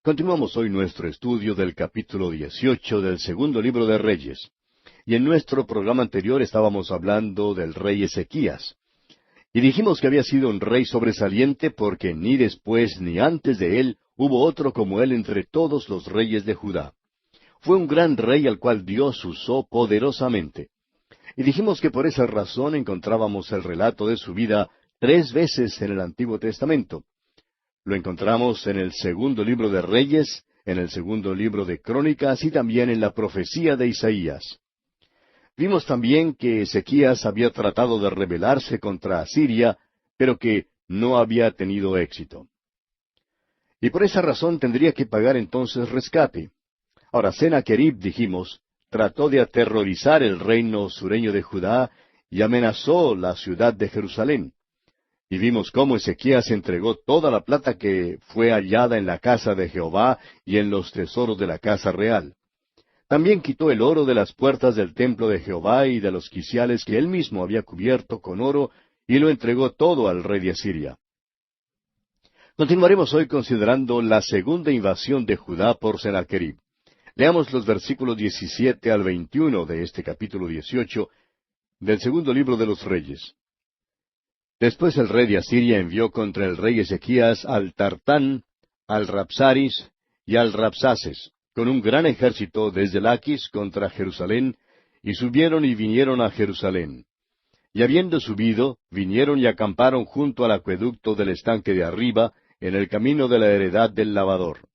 Continuamos hoy nuestro estudio del capítulo 18 del segundo libro de Reyes. Y en nuestro programa anterior estábamos hablando del rey Ezequías. Y dijimos que había sido un rey sobresaliente porque ni después ni antes de él hubo otro como él entre todos los reyes de Judá. Fue un gran rey al cual Dios usó poderosamente. Y dijimos que por esa razón encontrábamos el relato de su vida 3 veces en el Antiguo Testamento. Lo encontramos en el segundo libro de Reyes, en el segundo libro de Crónicas y también en la profecía de Isaías. Vimos también que Ezequías había tratado de rebelarse contra Asiria, pero que no había tenido éxito. Y por esa razón tendría que pagar entonces rescate. Ahora, Sennacherib, dijimos, trató de aterrorizar el reino sureño de Judá y amenazó la ciudad de Jerusalén. Y vimos cómo Ezequías entregó toda la plata que fue hallada en la casa de Jehová y en los tesoros de la casa real. También quitó el oro de las puertas del templo de Jehová y de los quiciales que él mismo había cubierto con oro, y lo entregó todo al rey de Asiria. Continuaremos hoy considerando la segunda invasión de Judá por Sennacherib. Leamos los versículos 17 al 21 de este capítulo 18 del segundo libro de los Reyes. Después el rey de Asiria envió contra el rey Ezequías al Tartán, al Rabsaris y al Rabsaces, con un gran ejército desde Laquis contra Jerusalén, y subieron y vinieron a Jerusalén. Y habiendo subido, vinieron y acamparon junto al acueducto del estanque de arriba, en el camino de la heredad del lavador.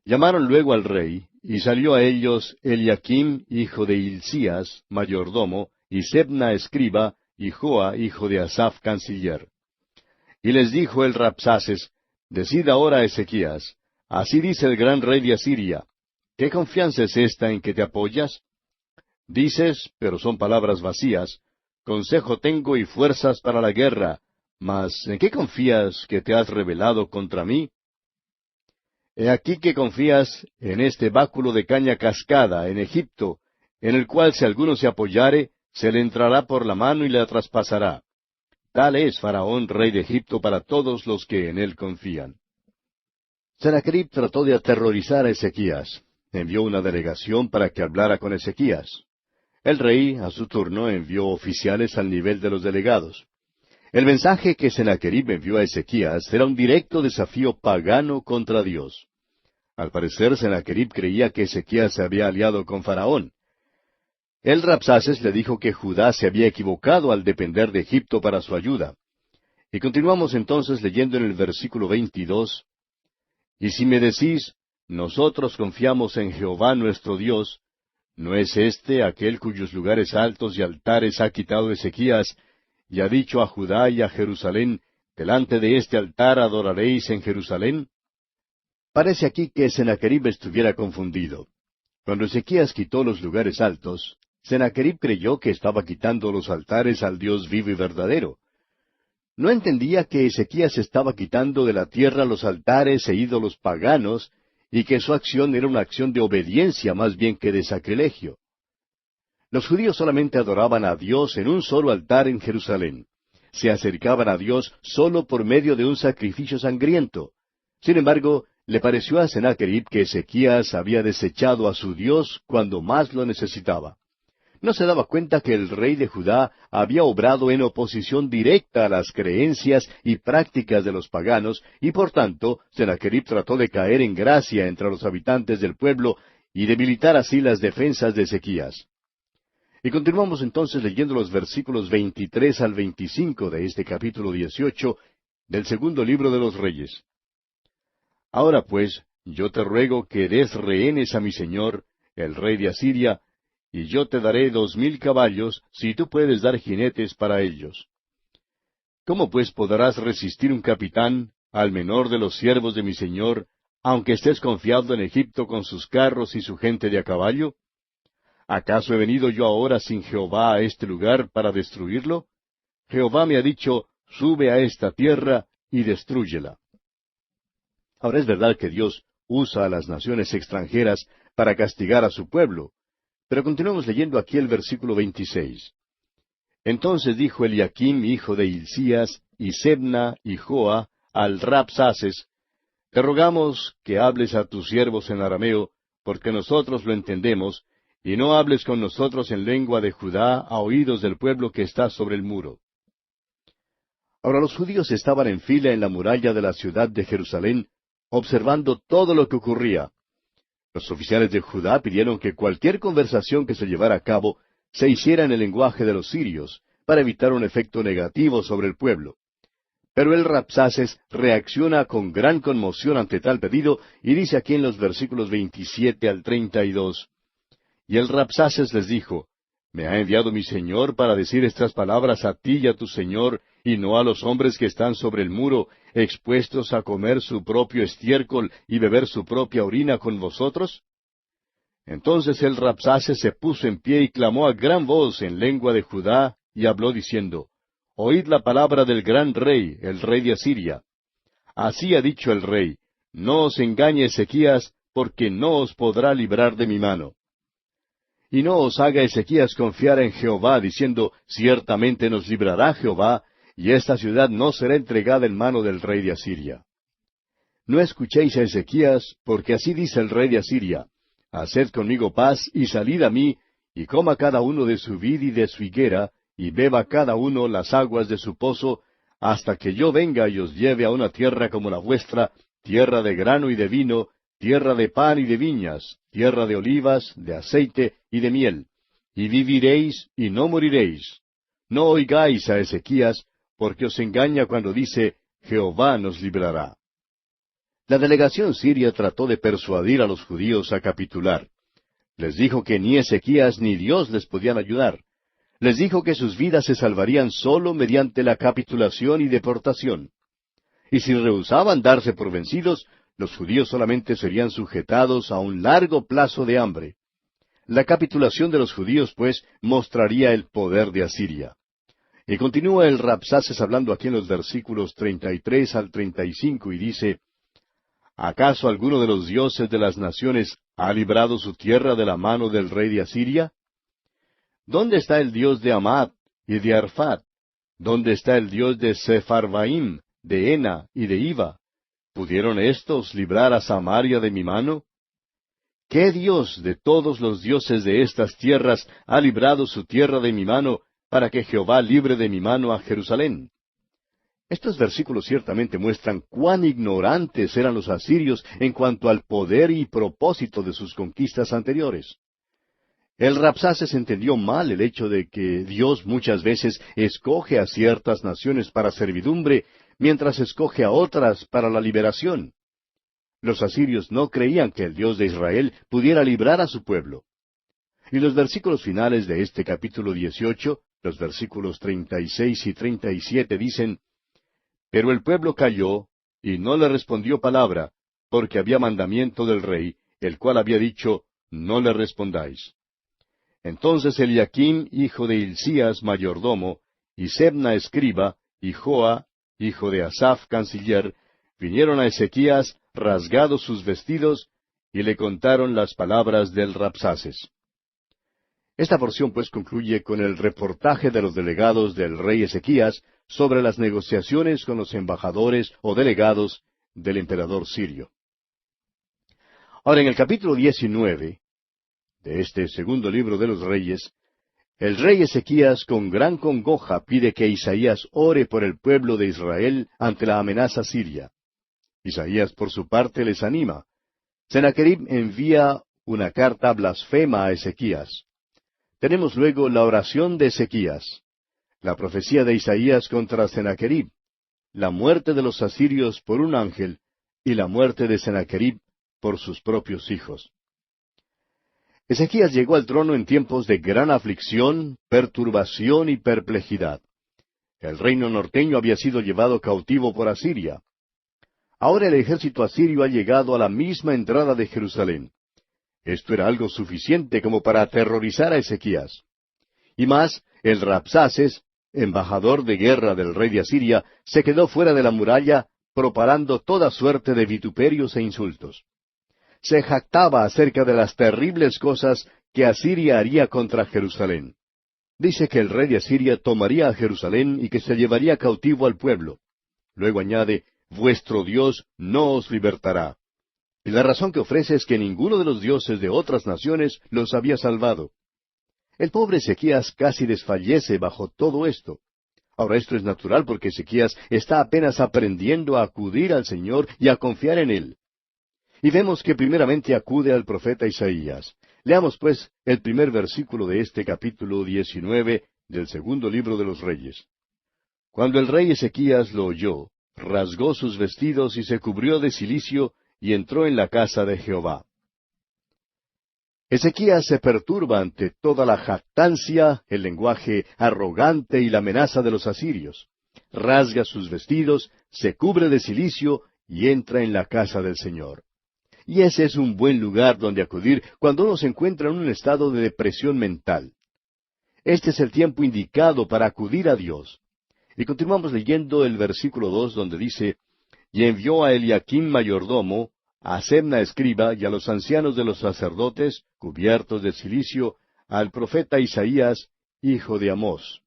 Llamaron luego al rey, y salió a ellos Eliaquim, hijo de Hilcías, mayordomo, y Sebna, escriba, y Joa, hijo de Asaph, canciller. Y les dijo el Rabsaces: Decid ahora a Ezequías, así dice el gran rey de Asiria, ¿qué confianza es esta en que te apoyas? Dices, pero son palabras vacías, consejo tengo y fuerzas para la guerra, mas ¿en qué confías que te has rebelado contra mí? He aquí que confías en este báculo de caña cascada en Egipto, en el cual si alguno se apoyare, se le entrará por la mano y la traspasará. Tal es Faraón, rey de Egipto, para todos los que en él confían. Sennacherib trató de aterrorizar a Ezequías. Envió una delegación para que hablara con Ezequías. El rey, a su turno, envió oficiales al nivel de los delegados. El mensaje que Sennacherib envió a Ezequías era un directo desafío pagano contra Dios. Al parecer, Sennacherib creía que Ezequías se había aliado con Faraón. El Rabsaces le dijo que Judá se había equivocado al depender de Egipto para su ayuda. Y continuamos entonces leyendo en el versículo 22, Y si me decís, nosotros confiamos en Jehová nuestro Dios, ¿no es este aquel cuyos lugares altos y altares ha quitado Ezequías, y ha dicho a Judá y a Jerusalén, delante de este altar adoraréis en Jerusalén? Parece aquí que Sennacherib estuviera confundido. Cuando Ezequías quitó los lugares altos, Sennacherib creyó que estaba quitando los altares al Dios vivo y verdadero. No entendía que Ezequías estaba quitando de la tierra los altares e ídolos paganos, y que su acción era una acción de obediencia más bien que de sacrilegio. Los judíos solamente adoraban a Dios en un solo altar en Jerusalén. Se acercaban a Dios solo por medio de un sacrificio sangriento. Sin embargo, le pareció a Sennacherib que Ezequías había desechado a su Dios cuando más lo necesitaba. No se daba cuenta que el rey de Judá había obrado en oposición directa a las creencias y prácticas de los paganos, y por tanto, Sennacherib trató de caer en gracia entre los habitantes del pueblo y debilitar así las defensas de Ezequías. Y continuamos entonces leyendo los versículos 23 al 25 de este capítulo 18 del segundo libro de los Reyes. Ahora pues, yo te ruego que des rehenes a mi señor, el rey de Asiria, y yo te daré 2000 caballos, si tú puedes dar jinetes para ellos. ¿Cómo pues podrás resistir un capitán, al menor de los siervos de mi señor, aunque estés confiado en Egipto con sus carros y su gente de a caballo? ¿Acaso he venido yo ahora sin Jehová a este lugar para destruirlo? Jehová me ha dicho, sube a esta tierra y destrúyela. Ahora es verdad que Dios usa a las naciones extranjeras para castigar a su pueblo, pero continuemos leyendo aquí el versículo 26. Entonces dijo Eliaquim, hijo de Hilcías, y Sebna, y Joa, al Rabsaces, te rogamos que hables a tus siervos en arameo, porque nosotros lo entendemos, y no hables con nosotros en lengua de Judá a oídos del pueblo que está sobre el muro. Ahora los judíos estaban en fila en la muralla de la ciudad de Jerusalén, observando todo lo que ocurría. Los oficiales de Judá pidieron que cualquier conversación que se llevara a cabo se hiciera en el lenguaje de los sirios, para evitar un efecto negativo sobre el pueblo. Pero el Rabsaces reacciona con gran conmoción ante tal pedido, y dice aquí en los versículos 27 al 32, y el Rabsaces les dijo, ¿me ha enviado mi señor para decir estas palabras a ti y a tu señor, y no a los hombres que están sobre el muro, expuestos a comer su propio estiércol y beber su propia orina con vosotros? Entonces el Rabsaces se puso en pie y clamó a gran voz en lengua de Judá, y habló diciendo, Oíd la palabra del gran rey, el rey de Asiria. Así ha dicho el rey, no os engañe Ezequías, porque no os podrá librar de mi mano. Y no os haga Ezequías confiar en Jehová, diciendo, ciertamente nos librará Jehová, y esta ciudad no será entregada en mano del rey de Asiria. No escuchéis a Ezequías, porque así dice el rey de Asiria, haced conmigo paz, y salid a mí, y coma cada uno de su vid y de su higuera, y beba cada uno las aguas de su pozo, hasta que yo venga y os lleve a una tierra como la vuestra, tierra de grano y de vino, tierra de pan y de viñas, tierra de olivas, de aceite y de miel, y viviréis y no moriréis. No oigáis a Ezequías, porque os engaña cuando dice, Jehová nos librará. La delegación siria trató de persuadir a los judíos a capitular. Les dijo que ni Ezequías ni Dios les podían ayudar. Les dijo que sus vidas se salvarían sólo mediante la capitulación y deportación. Y si rehusaban darse por vencidos, los judíos solamente serían sujetados a un largo plazo de hambre. La capitulación de los judíos, pues, mostraría el poder de Asiria. Y continúa el Rabsaces hablando aquí en los versículos 33 al 35 y dice, ¿acaso alguno de los dioses de las naciones ha librado su tierra de la mano del rey de Asiria? ¿Dónde está el Dios de Hamat y de Arfat? ¿Dónde está el Dios de Sepharvaim, de Ena y de Iva? ¿Pudieron éstos librar a Samaria de mi mano? ¿Qué Dios de todos los dioses de estas tierras ha librado su tierra de mi mano, para que Jehová libre de mi mano a Jerusalén? Estos versículos ciertamente muestran cuán ignorantes eran los asirios en cuanto al poder y propósito de sus conquistas anteriores. El Rabsaces entendió mal el hecho de que Dios muchas veces escoge a ciertas naciones para servidumbre, mientras escoge a otras para la liberación. Los asirios no creían que el Dios de Israel pudiera librar a su pueblo. Y los versículos finales de este capítulo 18, los versículos 36 y 37 dicen, Pero el pueblo calló, y no le respondió palabra, porque había mandamiento del rey, el cual había dicho, No le respondáis. Entonces Eliaquim, hijo de Hilcías, mayordomo, y Sebna, escriba, y Joa, hijo de Asaph, canciller, vinieron a Ezequías, rasgados sus vestidos, y le contaron las palabras del Rabsaces. Esta porción pues concluye con el reportaje de los delegados del rey Ezequías sobre las negociaciones con los embajadores o delegados del emperador sirio. Ahora, en el capítulo 19 de este segundo libro de los Reyes, el rey Ezequías con gran congoja pide que Isaías ore por el pueblo de Israel ante la amenaza siria. Isaías, por su parte, les anima. Sennacherib envía una carta blasfema a Ezequías. Tenemos luego la oración de Ezequías, la profecía de Isaías contra Sennacherib, la muerte de los asirios por un ángel y la muerte de Sennacherib por sus propios hijos. Ezequías llegó al trono en tiempos de gran aflicción, perturbación y perplejidad. El reino norteño había sido llevado cautivo por Asiria. Ahora el ejército asirio ha llegado a la misma entrada de Jerusalén. Esto era algo suficiente como para aterrorizar a Ezequías. Y más, el Rabsaces, embajador de guerra del rey de Asiria, se quedó fuera de la muralla, propalando toda suerte de vituperios e insultos. Se jactaba acerca de las terribles cosas que Asiria haría contra Jerusalén. Dice que el rey de Asiria tomaría a Jerusalén y que se llevaría cautivo al pueblo. Luego añade, vuestro Dios no os libertará. Y la razón que ofrece es que ninguno de los dioses de otras naciones los había salvado. El pobre Ezequías casi desfallece bajo todo esto. Ahora esto es natural porque Ezequías está apenas aprendiendo a acudir al Señor y a confiar en Él. Y vemos que primeramente acude al profeta Isaías. Leamos pues el primer versículo de este capítulo 19 del segundo libro de los Reyes. Cuando el rey Ezequías lo oyó, rasgó sus vestidos y se cubrió de cilicio y entró en la casa de Jehová. Ezequías se perturba ante toda la jactancia, el lenguaje arrogante y la amenaza de los asirios. Rasga sus vestidos, se cubre de cilicio y entra en la casa del Señor. Y ese es un buen lugar donde acudir cuando uno se encuentra en un estado de depresión mental. Este es el tiempo indicado para acudir a Dios. Y continuamos leyendo el versículo 2 donde dice, y envió a Eliaquim mayordomo, a Sebna escriba y a los ancianos de los sacerdotes, cubiertos de cilicio, al profeta Isaías, hijo de Amós.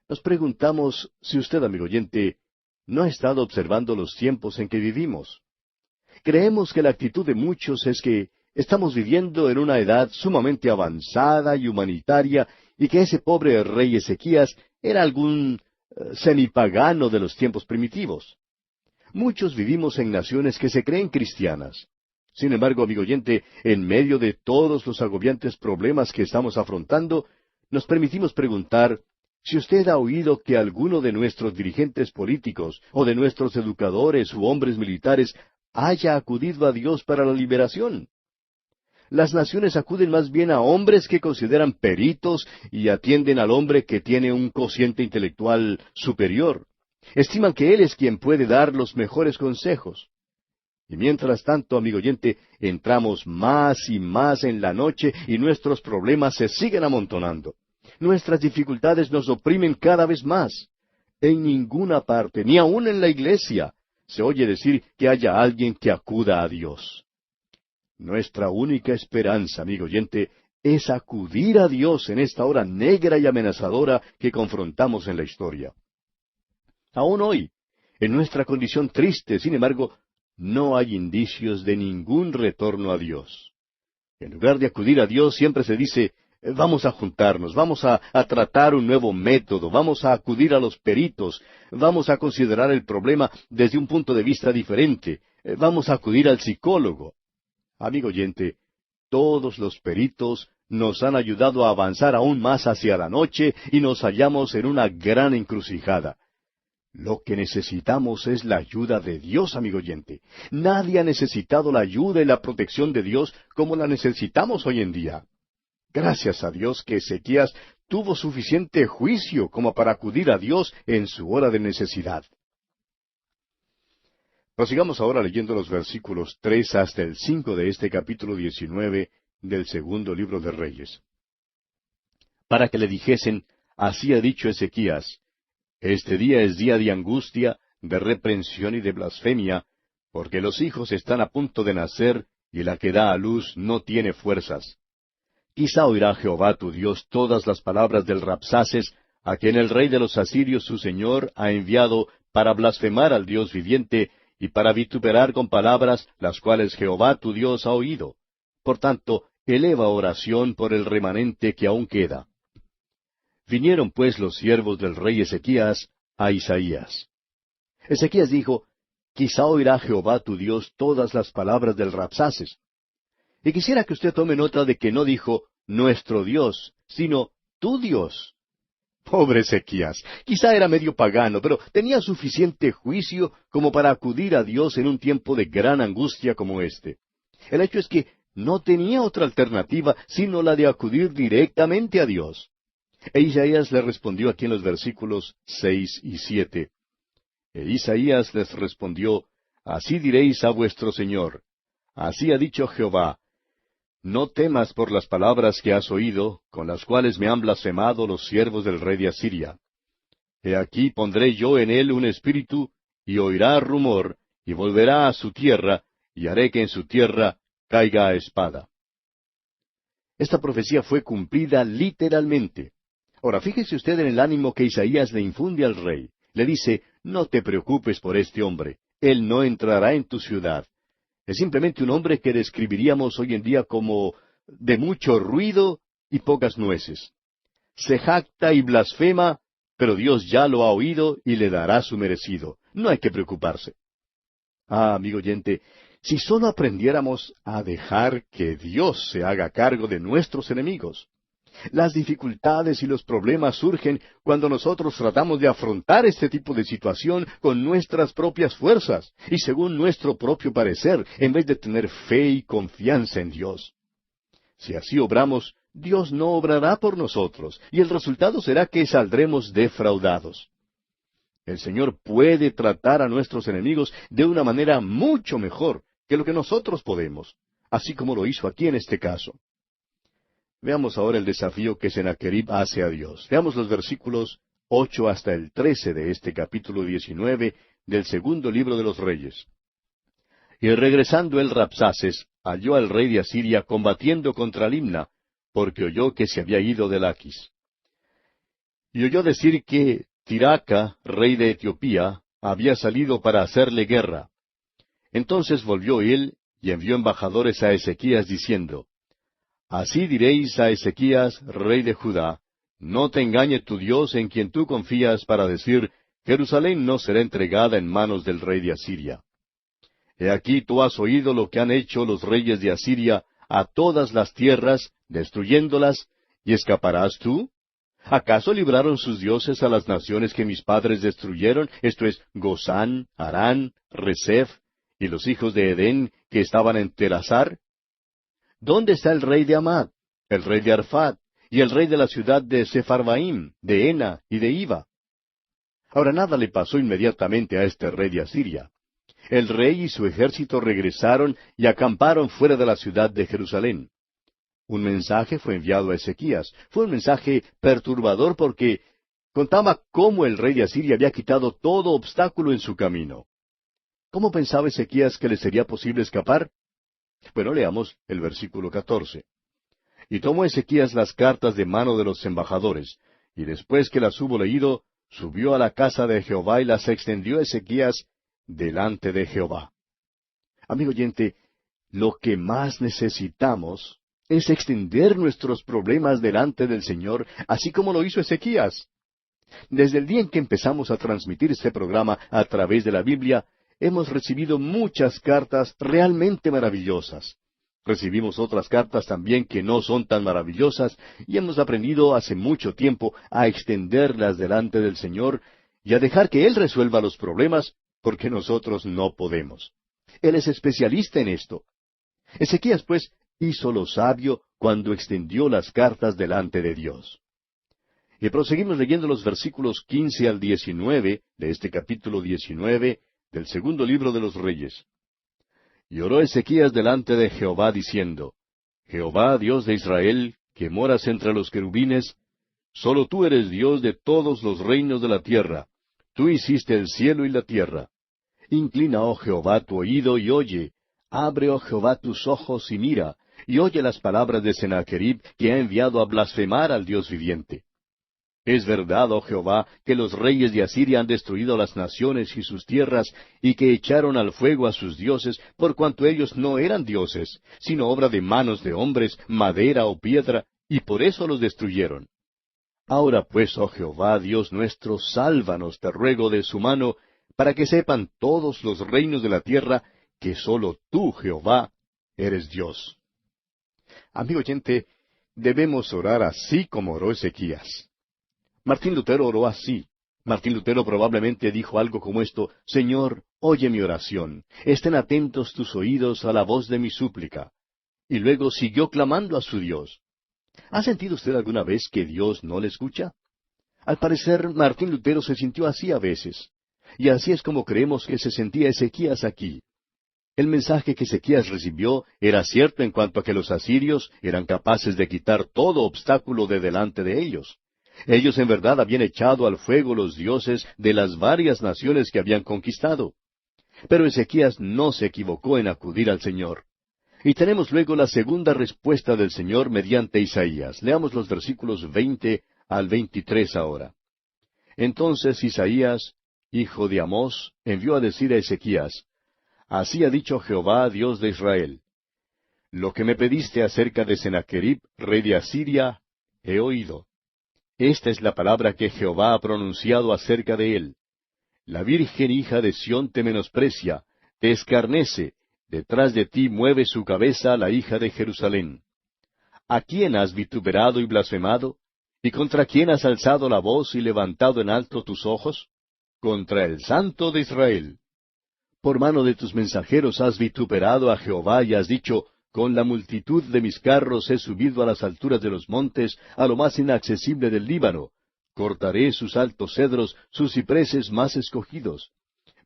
Nos preguntamos si usted, amigo oyente, no ha estado observando los tiempos en que vivimos. Creemos que la actitud de muchos es que estamos viviendo en una edad sumamente avanzada y humanitaria y que ese pobre rey Ezequías era algún semipagano de los tiempos primitivos. Muchos vivimos en naciones que se creen cristianas. Sin embargo, amigo oyente, en medio de todos los agobiantes problemas que estamos afrontando, nos permitimos preguntar si usted ha oído que alguno de nuestros dirigentes políticos o de nuestros educadores u hombres militares haya acudido a Dios para la liberación. Las naciones acuden más bien a hombres que consideran peritos y atienden al hombre que tiene un cociente intelectual superior. Estiman que él es quien puede dar los mejores consejos. Y mientras tanto, amigo oyente, entramos más y más en la noche y nuestros problemas se siguen amontonando. Nuestras dificultades nos oprimen cada vez más. En ninguna parte, ni aun en la iglesia, se oye decir que haya alguien que acuda a Dios. Nuestra única esperanza, amigo oyente, es acudir a Dios en esta hora negra y amenazadora que confrontamos en la historia. Aún hoy, en nuestra condición triste, sin embargo, no hay indicios de ningún retorno a Dios. En lugar de acudir a Dios, siempre se dice, vamos a juntarnos, vamos a tratar un nuevo método, vamos a acudir a los peritos, vamos a considerar el problema desde un punto de vista diferente, vamos a acudir al psicólogo. Amigo oyente, todos los peritos nos han ayudado a avanzar aún más hacia la noche y nos hallamos en una gran encrucijada. Lo que necesitamos es la ayuda de Dios, amigo oyente. Nadie ha necesitado la ayuda y la protección de Dios como la necesitamos hoy en día. Gracias a Dios que Ezequías tuvo suficiente juicio como para acudir a Dios en su hora de necesidad. Prosigamos ahora leyendo los versículos 3 hasta el 5 de este capítulo 19 del segundo libro de Reyes. Para que le dijesen, así ha dicho Ezequías, este día es día de angustia, de reprensión y de blasfemia, porque los hijos están a punto de nacer y la que da a luz no tiene fuerzas. Quizá oirá Jehová tu Dios todas las palabras del Rabsaces, a quien el rey de los asirios su señor ha enviado para blasfemar al Dios viviente y para vituperar con palabras las cuales Jehová tu Dios ha oído. Por tanto, eleva oración por el remanente que aún queda. Vinieron pues los siervos del rey Ezequías a Isaías. Ezequías dijo, quizá oirá Jehová tu Dios todas las palabras del Rabsaces. Y quisiera que usted tome nota de que no dijo nuestro Dios, sino tu Dios. Pobre Ezequías, quizá era medio pagano, pero tenía suficiente juicio como para acudir a Dios en un tiempo de gran angustia como este. El hecho es que no tenía otra alternativa sino la de acudir directamente a Dios. E Isaías le respondió aquí en los versículos 6 y 7. E Isaías les respondió, así diréis a vuestro Señor, así ha dicho Jehová, no temas por las palabras que has oído, con las cuales me han blasfemado los siervos del rey de Asiria. He aquí pondré yo en él un espíritu, y oirá rumor, y volverá a su tierra, y haré que en su tierra caiga a espada. Esta profecía fue cumplida literalmente. Ahora, fíjese usted en el ánimo que Isaías le infunde al rey. Le dice, no te preocupes por este hombre. Él no entrará en tu ciudad. Es simplemente un hombre que describiríamos hoy en día como de mucho ruido y pocas nueces. Se jacta y blasfema, pero Dios ya lo ha oído y le dará su merecido. No hay que preocuparse. Ah, amigo oyente, si solo aprendiéramos a dejar que Dios se haga cargo de nuestros enemigos. Las dificultades y los problemas surgen cuando nosotros tratamos de afrontar este tipo de situación con nuestras propias fuerzas y según nuestro propio parecer, en vez de tener fe y confianza en Dios. Si así obramos, Dios no obrará por nosotros, y el resultado será que saldremos defraudados. El Señor puede tratar a nuestros enemigos de una manera mucho mejor que lo que nosotros podemos, así como lo hizo aquí en este caso. Veamos ahora el desafío que Sennacherib hace a Dios. Veamos los versículos 8 hasta el 13 de este capítulo 19 del segundo libro de los Reyes. Y regresando el Rabsaces, halló al rey de Asiria combatiendo contra Limna, porque oyó que se había ido de Laquis. Y oyó decir que Tiraca, rey de Etiopía, había salido para hacerle guerra. Entonces volvió él y envió embajadores a Ezequías diciendo, Así diréis a Ezequías, rey de Judá, no te engañe tu Dios en quien tú confías para decir, Jerusalén no será entregada en manos del rey de Asiria. He aquí tú has oído lo que han hecho los reyes de Asiria a todas las tierras, destruyéndolas, ¿y escaparás tú? ¿Acaso libraron sus dioses a las naciones que mis padres destruyeron, esto es, Gozán, Harán, Resef, y los hijos de Edén que estaban en Telasar? ¿Dónde está el rey de Amad, el rey de Arfad, y el rey de la ciudad de Sepharvaim, de Ena y de Iva? Ahora nada le pasó inmediatamente a este rey de Asiria. El rey y su ejército regresaron y acamparon fuera de la ciudad de Jerusalén. Un mensaje fue enviado a Ezequías. Fue un mensaje perturbador porque contaba cómo el rey de Asiria había quitado todo obstáculo en su camino. ¿Cómo pensaba Ezequías que le sería posible escapar? Bueno, leamos el versículo 14. Y tomó Ezequías las cartas de mano de los embajadores, y después que las hubo leído, subió a la casa de Jehová y las extendió Ezequías delante de Jehová. Amigo oyente, lo que más necesitamos es extender nuestros problemas delante del Señor, así como lo hizo Ezequías. Desde el día en que empezamos a transmitir este programa a través de la Biblia, hemos recibido muchas cartas realmente maravillosas. Recibimos otras cartas también que no son tan maravillosas, y hemos aprendido hace mucho tiempo a extenderlas delante del Señor y a dejar que Él resuelva los problemas, porque nosotros no podemos. Él es especialista en esto. Ezequías, pues, hizo lo sabio cuando extendió las cartas delante de Dios. Y proseguimos leyendo los versículos 15 al 19 de este capítulo 19 del segundo libro de los Reyes. Y oró Ezequías delante de Jehová diciendo, Jehová, Dios de Israel, que moras entre los querubines, solo tú eres Dios de todos los reinos de la tierra. Tú hiciste el cielo y la tierra. Inclina, oh Jehová, tu oído y oye. Abre, oh Jehová, tus ojos y mira, y oye las palabras de Sennacherib, que ha enviado a blasfemar al Dios viviente. Es verdad, oh Jehová, que los reyes de Asiria han destruido las naciones y sus tierras, y que echaron al fuego a sus dioses, por cuanto ellos no eran dioses, sino obra de manos de hombres, madera o piedra, y por eso los destruyeron. Ahora pues, oh Jehová, Dios nuestro, sálvanos, te ruego, de su mano, para que sepan todos los reinos de la tierra, que sólo tú, Jehová, eres Dios. Amigo oyente, debemos orar así como oró Ezequías. Martín Lutero oró así. Martín Lutero probablemente dijo algo como esto: Señor, oye mi oración, estén atentos tus oídos a la voz de mi súplica. Y luego siguió clamando a su Dios. ¿Ha sentido usted alguna vez que Dios no le escucha? Al parecer, Martín Lutero se sintió así a veces. Y así es como creemos que se sentía Ezequías aquí. El mensaje que Ezequías recibió era cierto en cuanto a que los asirios eran capaces de quitar todo obstáculo de delante de ellos. Ellos en verdad habían echado al fuego los dioses de las varias naciones que habían conquistado. Pero Ezequías no se equivocó en acudir al Señor. Y tenemos luego la segunda respuesta del Señor mediante Isaías. Leamos los versículos 20 al 23 ahora. Entonces Isaías hijo de Amós, envió a decir a Ezequías: Así ha dicho Jehová, Dios de Israel: Lo que me pediste acerca de Sennacherib, rey de Asiria, he oído. Esta es la palabra que Jehová ha pronunciado acerca de él. La virgen hija de Sión te menosprecia, te escarnece, detrás de ti mueve su cabeza la hija de Jerusalén. ¿A quién has vituperado y blasfemado? ¿Y contra quién has alzado la voz y levantado en alto tus ojos? Contra el Santo de Israel. Por mano de tus mensajeros has vituperado a Jehová y has dicho: Con la multitud de mis carros he subido a las alturas de los montes, a lo más inaccesible del Líbano. Cortaré sus altos cedros, sus cipreses más escogidos.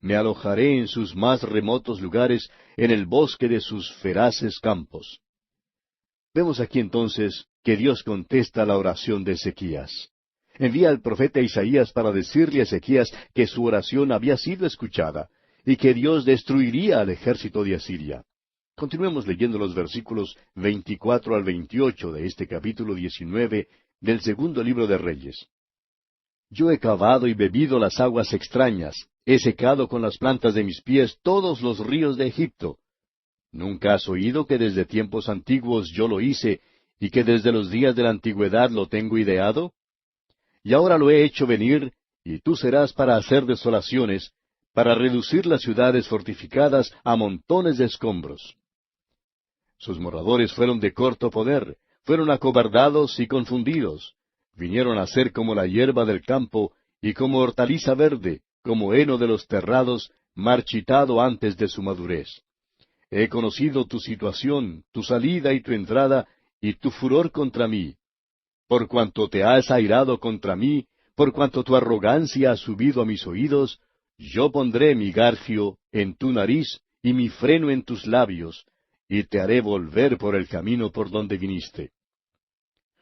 Me alojaré en sus más remotos lugares, en el bosque de sus feraces campos. Vemos aquí entonces que Dios contesta la oración de Ezequías. Envía al profeta Isaías para decirle a Ezequías que su oración había sido escuchada, y que Dios destruiría al ejército de Asiria. Continuemos leyendo los versículos 24 al 28 de este capítulo 19 del segundo libro de Reyes. Yo he cavado y bebido las aguas extrañas, he secado con las plantas de mis pies todos los ríos de Egipto. ¿Nunca has oído que desde tiempos antiguos yo lo hice, y que desde los días de la antigüedad lo tengo ideado? Y ahora lo he hecho venir, y tú serás para hacer desolaciones, para reducir las ciudades fortificadas a montones de escombros. Sus moradores fueron de corto poder, fueron acobardados y confundidos. Vinieron a ser como la hierba del campo, y como hortaliza verde, como heno de los terrados, marchitado antes de su madurez. He conocido tu situación, tu salida y tu entrada, y tu furor contra mí. Por cuanto te has airado contra mí, por cuanto tu arrogancia ha subido a mis oídos, yo pondré mi garfio en tu nariz y mi freno en tus labios, y te haré volver por el camino por donde viniste.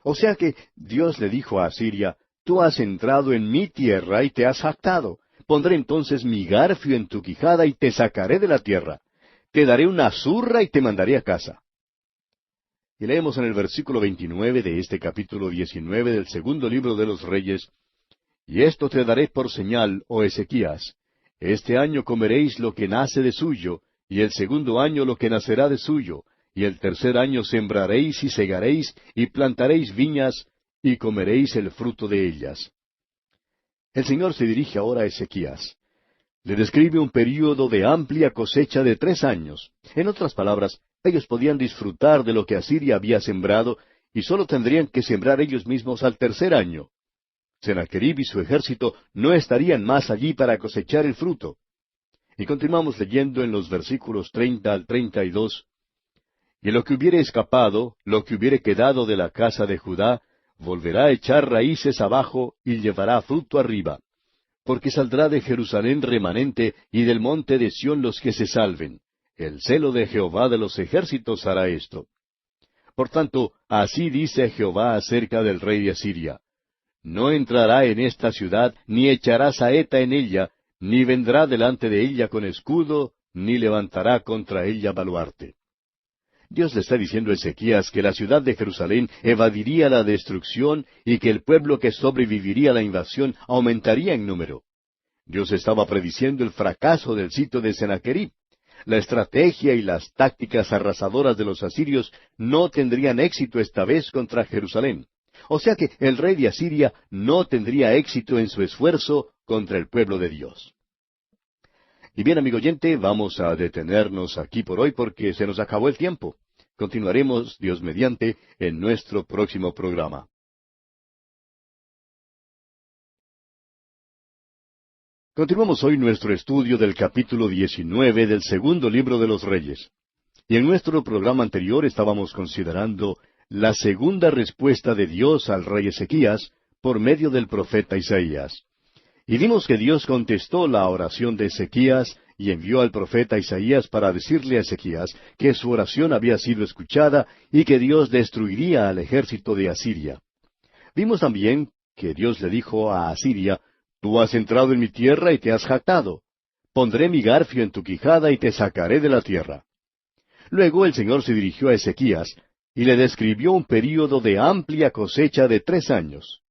O sea que Dios le dijo a Asiria: Tú has entrado en mi tierra y te has jactado. Pondré entonces mi garfio en tu quijada y te sacaré de la tierra. Te daré una zurra y te mandaré a casa. Y leemos en el versículo 29 de este capítulo 19 del segundo libro de los Reyes: Y esto te daré por señal, oh Ezequías: Este año comeréis lo que nace de suyo, y el segundo año lo que nacerá de suyo, y el tercer año sembraréis y segaréis, y plantaréis viñas, y comeréis el fruto de ellas. El Señor se dirige ahora a Ezequías. Le describe un período de amplia cosecha de 3 años. En otras palabras, ellos podían disfrutar de lo que Asiria había sembrado, y sólo tendrían que sembrar ellos mismos al tercer año. Sennacherib y su ejército no estarían más allí para cosechar el fruto. Y continuamos leyendo en los versículos 30 al 32. Y lo que hubiere escapado, lo que hubiere quedado de la casa de Judá, volverá a echar raíces abajo y llevará fruto arriba. Porque saldrá de Jerusalén remanente, y del monte de Sión los que se salven. El celo de Jehová de los ejércitos hará esto. Por tanto, así dice Jehová acerca del rey de Asiria: No entrará en esta ciudad, ni echará saeta en ella, ni vendrá delante de ella con escudo, ni levantará contra ella baluarte. Dios le está diciendo a Ezequías que la ciudad de Jerusalén evadiría la destrucción y que el pueblo que sobreviviría a la invasión aumentaría en número. Dios estaba prediciendo el fracaso del sitio de Sennacherib. La estrategia y las tácticas arrasadoras de los asirios no tendrían éxito esta vez contra Jerusalén. O sea que el rey de Asiria no tendría éxito en su esfuerzo contra el pueblo de Dios. Y bien, amigo oyente, vamos a detenernos aquí por hoy porque se nos acabó el tiempo. Continuaremos, Dios mediante, en nuestro próximo programa. Continuamos hoy nuestro estudio del capítulo 19 del segundo libro de los Reyes. Y en nuestro programa anterior estábamos considerando la segunda respuesta de Dios al rey Ezequías por medio del profeta Isaías. Y vimos que Dios contestó la oración de Ezequías y envió al profeta Isaías para decirle a Ezequías que su oración había sido escuchada y que Dios destruiría al ejército de Asiria. Vimos también que Dios le dijo a Asiria: Tú has entrado en mi tierra y te has jactado. Pondré mi garfio en tu quijada y te sacaré de la tierra. Luego el Señor se dirigió a Ezequías y le describió un período de amplia cosecha de 3 años.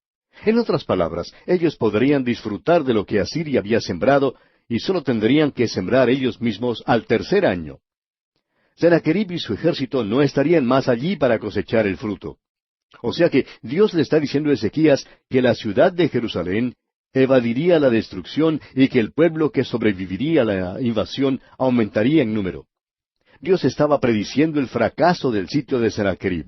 En otras palabras, ellos podrían disfrutar de lo que Asiria había sembrado y solo tendrían que sembrar ellos mismos al tercer año. Sennacherib y su ejército no estarían más allí para cosechar el fruto. O sea que Dios le está diciendo a Ezequías que la ciudad de Jerusalén evadiría la destrucción y que el pueblo que sobreviviría a la invasión aumentaría en número. Dios estaba prediciendo el fracaso del sitio de Sennacherib.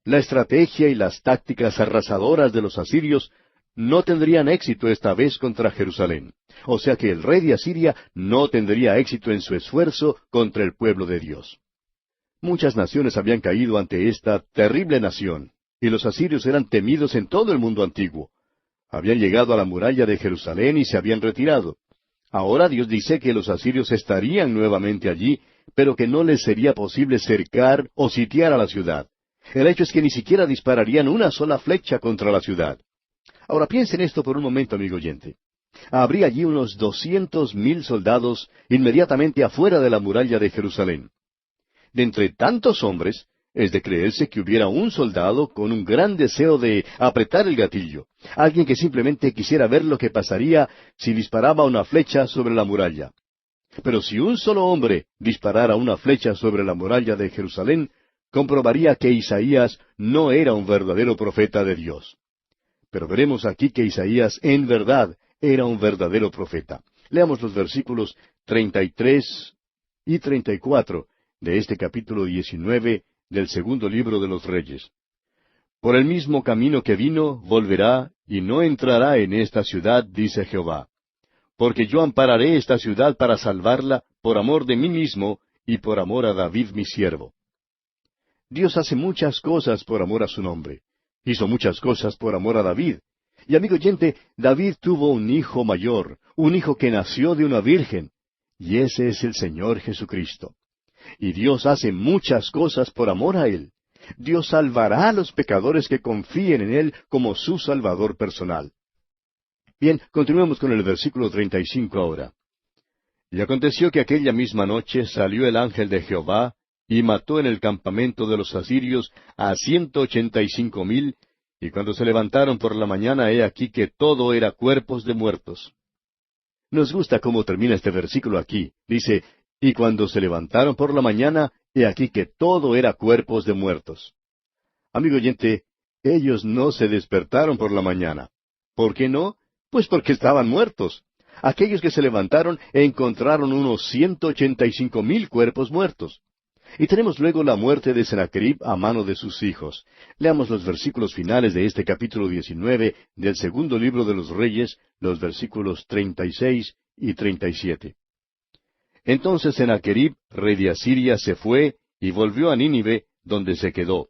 La estrategia y las tácticas arrasadoras de los asirios no tendrían éxito esta vez contra Jerusalén. O sea que el rey de Asiria no tendría éxito en su esfuerzo contra el pueblo de Dios. Muchas naciones habían caído ante esta terrible nación, y los asirios eran temidos en todo el mundo antiguo. Habían llegado a la muralla de Jerusalén y se habían retirado. Ahora Dios dice que los asirios estarían nuevamente allí, pero que no les sería posible cercar o sitiar a la ciudad. El hecho es que ni siquiera dispararían una sola flecha contra la ciudad. Ahora piensen esto por un momento, amigo oyente. Habría allí unos 200,000 soldados inmediatamente afuera de la muralla de Jerusalén. De entre tantos hombres, es de creerse que hubiera un soldado con un gran deseo de apretar el gatillo, alguien que simplemente quisiera ver lo que pasaría si disparaba una flecha sobre la muralla. Pero si un solo hombre disparara una flecha sobre la muralla de Jerusalén, comprobaría que Isaías no era un verdadero profeta de Dios. Pero veremos aquí que Isaías en verdad era un verdadero profeta. Leamos los versículos 33 y 34 de este capítulo 19 del segundo libro de los Reyes. Por el mismo camino que vino, volverá, y no entrará en esta ciudad, dice Jehová. Porque yo ampararé esta ciudad para salvarla, por amor de mí mismo, y por amor a David mi siervo. Dios hace muchas cosas por amor a su nombre. Hizo muchas cosas por amor a David. Y amigo oyente, David tuvo un hijo mayor, un hijo que nació de una virgen, y ese es el Señor Jesucristo. Y Dios hace muchas cosas por amor a Él. Dios salvará a los pecadores que confíen en Él como su Salvador personal. Bien, continuemos con el versículo 35 ahora. Y aconteció que aquella misma noche salió el ángel de Jehová, y mató en el campamento de los asirios a 185,000, y cuando se levantaron por la mañana, he aquí que todo era cuerpos de muertos. Nos gusta cómo termina este versículo aquí. Dice, y cuando se levantaron por la mañana, he aquí que todo era cuerpos de muertos. Amigo oyente, ellos no se despertaron por la mañana. ¿Por qué no? Pues porque estaban muertos. Aquellos que se levantaron encontraron unos 185,000 cuerpos muertos. Y tenemos luego la muerte de Sennacherib a mano de sus hijos. Leamos los versículos finales de este capítulo 19 del segundo libro de los Reyes, los versículos 36 y 37. Entonces Sennacherib, rey de Asiria, se fue y volvió a Nínive, donde se quedó.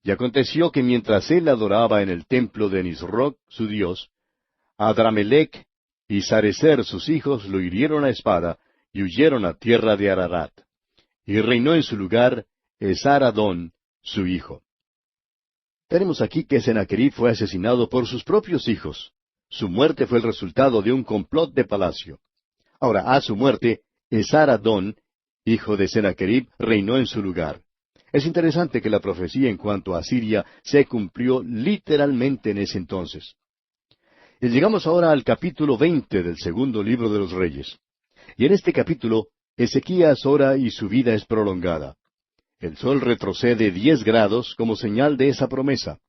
Y aconteció que mientras él adoraba en el templo de Nisroch, su dios, Adramelech y Sarecer, sus hijos, lo hirieron a espada y huyeron a tierra de Ararat. Y reinó en su lugar Esar-Adón, su hijo. Tenemos aquí que Sennacherib fue asesinado por sus propios hijos. Su muerte fue el resultado de un complot de palacio. Ahora, a su muerte, Esar-Adón, hijo de Sennacherib, reinó en su lugar. Es interesante que la profecía en cuanto a Asiria se cumplió literalmente en ese entonces. Y llegamos ahora al capítulo 20 del segundo libro de los Reyes. Y en este capítulo, Ezequías ora y su vida es prolongada. El sol retrocede 10 grados como señal de esa promesa.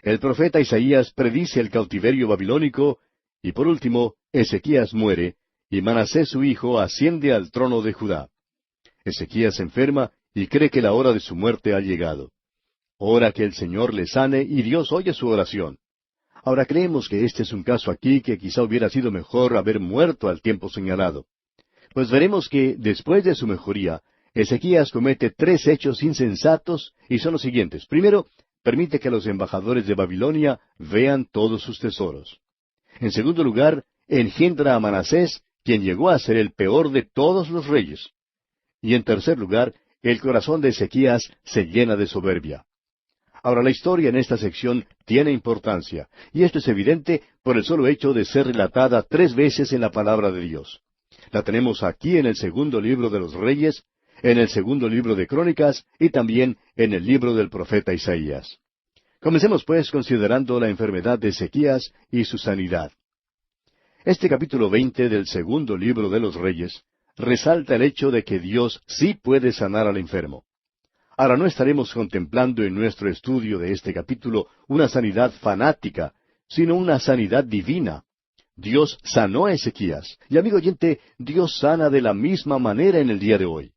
El profeta Isaías predice el cautiverio babilónico, y por último, Ezequías muere, y Manasés su hijo asciende al trono de Judá. Ezequías se enferma y cree que la hora de su muerte ha llegado. Ora que el Señor le sane y Dios oye su oración. Ahora creemos que este es un caso aquí que quizá hubiera sido mejor haber muerto al tiempo señalado. Pues veremos que, después de su mejoría, Ezequías comete 3 hechos insensatos, y son los siguientes. Primero, permite que los embajadores de Babilonia vean todos sus tesoros. En segundo lugar, engendra a Manasés, quien llegó a ser el peor de todos los reyes. Y en tercer lugar, el corazón de Ezequías se llena de soberbia. Ahora, la historia en esta sección tiene importancia, y esto es evidente por el solo hecho de ser relatada 3 veces en la palabra de Dios. La tenemos aquí en el segundo libro de los Reyes, en el segundo libro de Crónicas y también en el libro del profeta Isaías. Comencemos pues considerando la enfermedad de Ezequías y su sanidad. Este capítulo 20 del segundo libro de los Reyes resalta el hecho de que Dios sí puede sanar al enfermo. Ahora no estaremos contemplando en nuestro estudio de este capítulo una sanidad fanática, sino una sanidad divina. Dios sanó a Ezequías, y amigo oyente, Dios sana de la misma manera en el día de hoy.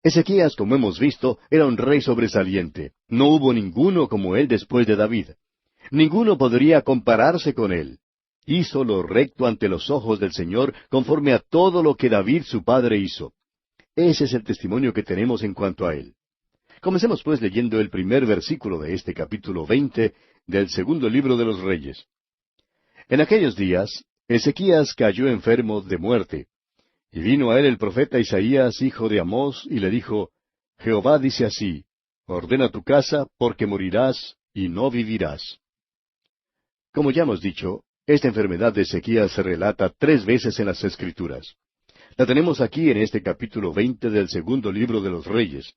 Ezequías, como hemos visto, era un rey sobresaliente. No hubo ninguno como él después de David. Ninguno podría compararse con él. Hizo lo recto ante los ojos del Señor conforme a todo lo que David su padre hizo. Ese es el testimonio que tenemos en cuanto a él. Comencemos pues leyendo el primer versículo de este capítulo 20 del segundo libro de los Reyes. En aquellos días, Ezequías cayó enfermo de muerte. Y vino a él el profeta Isaías, hijo de Amós, y le dijo, Jehová dice así, ordena tu casa, porque morirás y no vivirás. Como ya hemos dicho, esta enfermedad de Ezequías se relata 3 veces en las Escrituras. La tenemos aquí en este capítulo 20 del segundo libro de los Reyes.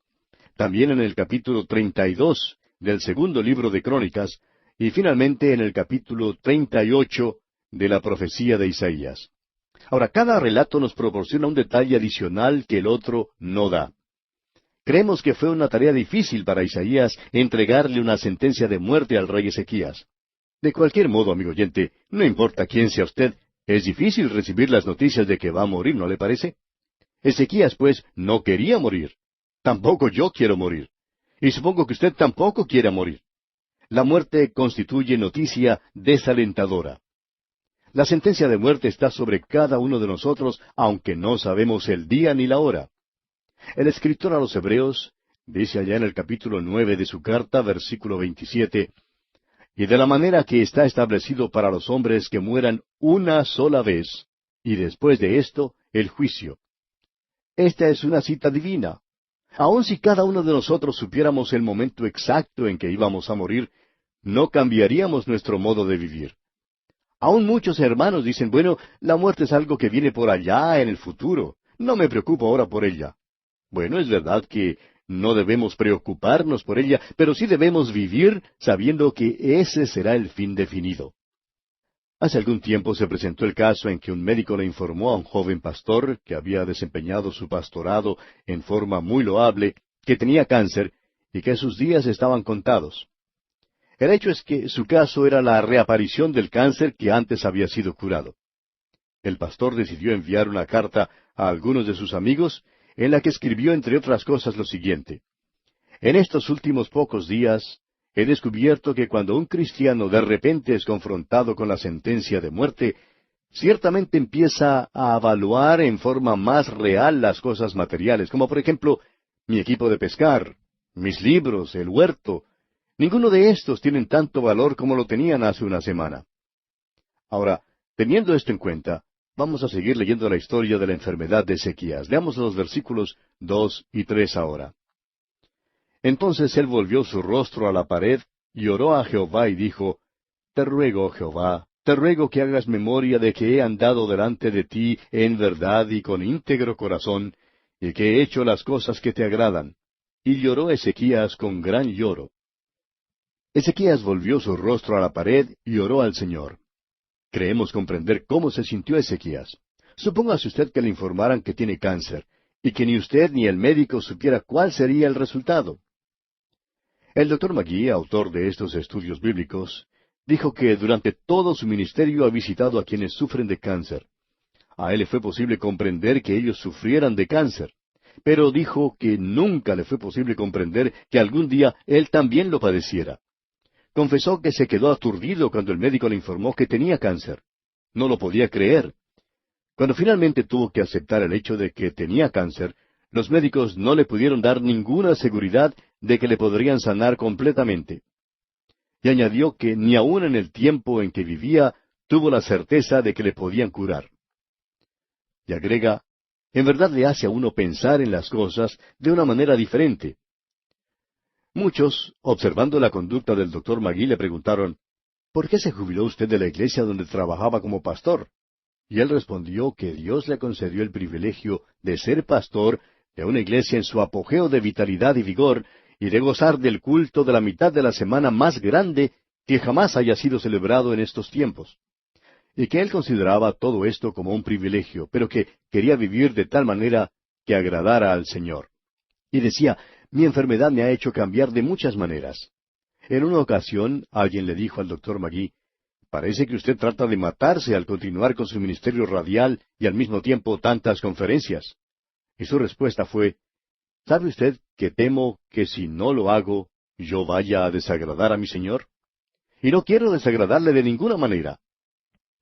También en el capítulo 32 del segundo libro de Crónicas, y finalmente en el capítulo 38 de la profecía de Isaías. Ahora, cada relato nos proporciona un detalle adicional que el otro no da. Creemos que fue una tarea difícil para Isaías entregarle una sentencia de muerte al rey Ezequías. De cualquier modo, amigo oyente, no importa quién sea usted, es difícil recibir las noticias de que va a morir, ¿no le parece? Ezequías, pues, no quería morir. Tampoco yo quiero morir. Y supongo que usted tampoco quiera morir. La muerte constituye noticia desalentadora. La sentencia de muerte está sobre cada uno de nosotros, aunque no sabemos el día ni la hora. El escritor a los Hebreos dice allá en el capítulo 9 de su carta, versículo 27, y de la manera que está establecido para los hombres que mueran una sola vez, y después de esto, el juicio. Esta es una cita divina. Aun si cada uno de nosotros supiéramos el momento exacto en que íbamos a morir, no cambiaríamos nuestro modo de vivir. Aún muchos hermanos dicen, bueno, la muerte es algo que viene por allá en el futuro. No me preocupo ahora por ella. Bueno, es verdad que no debemos preocuparnos por ella, pero sí debemos vivir sabiendo que ese será el fin definido. Hace algún tiempo se presentó el caso en que un médico le informó a un joven pastor que había desempeñado su pastorado en forma muy loable, que tenía cáncer y que sus días estaban contados. El hecho es que su caso era la reaparición del cáncer que antes había sido curado. El pastor decidió enviar una carta a algunos de sus amigos, en la que escribió, entre otras cosas, lo siguiente: En estos últimos pocos días he descubierto que cuando un cristiano de repente es confrontado con la sentencia de muerte, ciertamente empieza a evaluar en forma más real las cosas materiales, como por ejemplo, mi equipo de pescar, mis libros, el huerto. Ninguno de estos tienen tanto valor como lo tenían hace una semana. Ahora, teniendo esto en cuenta, vamos a seguir leyendo la historia de la enfermedad de Ezequías. Leamos los versículos 2 y 3 ahora. Entonces él volvió su rostro a la pared y oró a Jehová y dijo, Te ruego, Jehová, te ruego que hagas memoria de que he andado delante de ti en verdad y con íntegro corazón, y que he hecho las cosas que te agradan. Y lloró Ezequías con gran lloro. Ezequías volvió su rostro a la pared y oró al Señor. Creemos comprender cómo se sintió Ezequías. Supóngase usted que le informaran que tiene cáncer, y que ni usted ni el médico supiera cuál sería el resultado. El Dr. McGee, autor de estos estudios bíblicos, dijo que durante todo su ministerio ha visitado a quienes sufren de cáncer. A él le fue posible comprender que ellos sufrieran de cáncer, pero dijo que nunca le fue posible comprender que algún día él también lo padeciera. Confesó que se quedó aturdido cuando el médico le informó que tenía cáncer. No lo podía creer. Cuando finalmente tuvo que aceptar el hecho de que tenía cáncer, los médicos no le pudieron dar ninguna seguridad de que le podrían sanar completamente. Y añadió que ni aun en el tiempo en que vivía tuvo la certeza de que le podían curar. Y agrega, en verdad le hace a uno pensar en las cosas de una manera diferente. Muchos, observando la conducta del Dr. McGee, le preguntaron, ¿por qué se jubiló usted de la iglesia donde trabajaba como pastor? Y él respondió que Dios le concedió el privilegio de ser pastor de una iglesia en su apogeo de vitalidad y vigor, y de gozar del culto de la mitad de la semana más grande que jamás haya sido celebrado en estos tiempos. Y que él consideraba todo esto como un privilegio, pero que quería vivir de tal manera que agradara al Señor. Y decía, mi enfermedad me ha hecho cambiar de muchas maneras. En una ocasión, alguien le dijo al doctor Magui, parece que usted trata de matarse al continuar con su ministerio radial y al mismo tiempo tantas conferencias. Y su respuesta fue, ¿sabe usted que temo que si no lo hago, yo vaya a desagradar a mi Señor? Y no quiero desagradarle de ninguna manera.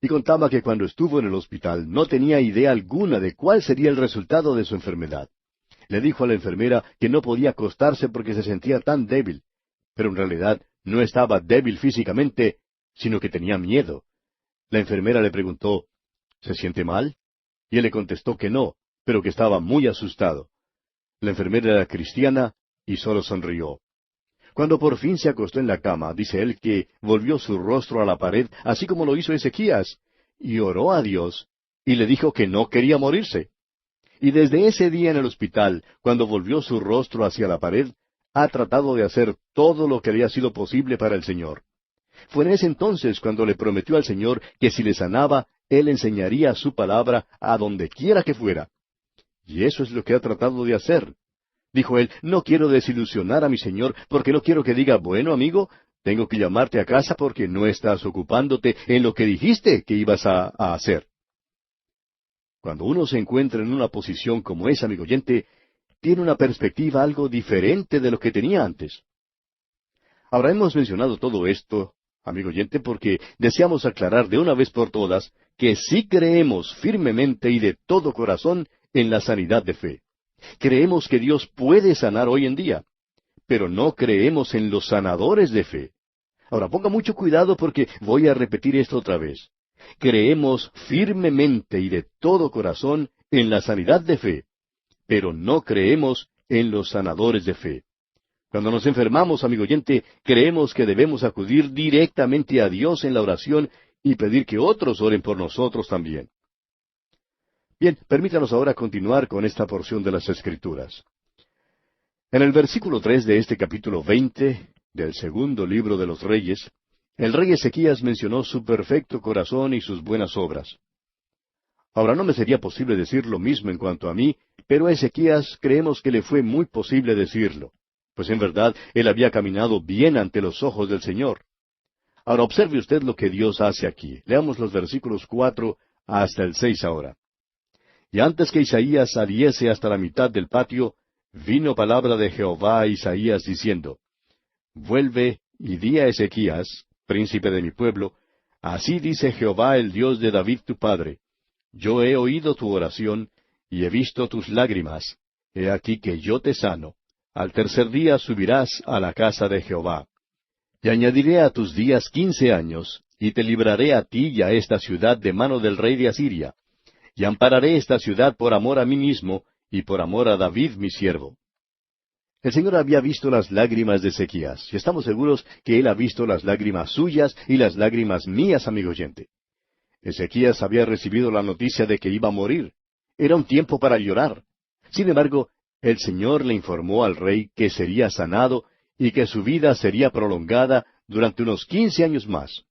Y contaba que cuando estuvo en el hospital no tenía idea alguna de cuál sería el resultado de su enfermedad. Le dijo a la enfermera que no podía acostarse porque se sentía tan débil, pero en realidad no estaba débil físicamente, sino que tenía miedo. La enfermera le preguntó, ¿se siente mal? Y él le contestó que no, pero que estaba muy asustado. La enfermera era cristiana y solo sonrió. Cuando por fin se acostó en la cama, dice él que volvió su rostro a la pared, así como lo hizo Ezequías, y oró a Dios, y le dijo que no quería morirse. Y desde ese día en el hospital, cuando volvió su rostro hacia la pared, ha tratado de hacer todo lo que había sido posible para el Señor. Fue en ese entonces cuando le prometió al Señor que si le sanaba, Él enseñaría su palabra a donde quiera que fuera. Y eso es lo que ha tratado de hacer. Dijo él, no quiero desilusionar a mi Señor, porque no quiero que diga, bueno, amigo, tengo que llamarte a casa porque no estás ocupándote en lo que dijiste que ibas a hacer. Cuando uno se encuentra en una posición como esa, amigo oyente, tiene una perspectiva algo diferente de lo que tenía antes. Ahora hemos mencionado todo esto, amigo oyente, porque deseamos aclarar de una vez por todas que sí creemos firmemente y de todo corazón en la sanidad de fe. Creemos que Dios puede sanar hoy en día, pero no creemos en los sanadores de fe. Ahora ponga mucho cuidado porque voy a repetir esto otra vez. Creemos firmemente y de todo corazón en la sanidad de fe, pero no creemos en los sanadores de fe. Cuando nos enfermamos, amigo oyente, creemos que debemos acudir directamente a Dios en la oración y pedir que otros oren por nosotros también. Bien, permítanos ahora continuar con esta porción de las Escrituras. En el versículo 3 de este capítulo 20 del segundo libro de los Reyes, el rey Ezequías mencionó su perfecto corazón y sus buenas obras. Ahora no me sería posible decir lo mismo en cuanto a mí, pero a Ezequías creemos que le fue muy posible decirlo, pues en verdad él había caminado bien ante los ojos del Señor. Ahora observe usted lo que Dios hace aquí. Leamos los versículos 4 hasta el 6 ahora. Y antes que Isaías saliese hasta la mitad del patio, vino palabra de Jehová a Isaías diciendo, Vuelve y di a Ezequías, príncipe de mi pueblo, así dice Jehová el Dios de David tu padre, yo he oído tu oración, y he visto tus lágrimas, he aquí que yo te sano. Al tercer día subirás a la casa de Jehová. Y añadiré a tus días 15 años, y te libraré a ti y a esta ciudad de mano del rey de Asiria. Y ampararé esta ciudad por amor a mí mismo, y por amor a David mi siervo. El Señor había visto las lágrimas de Ezequías, y estamos seguros que Él ha visto las lágrimas suyas y las lágrimas mías, amigo oyente. Ezequías había recibido la noticia de que iba a morir. Era un tiempo para llorar. Sin embargo, el Señor le informó al rey que sería sanado y que su vida sería prolongada durante unos 15 años más.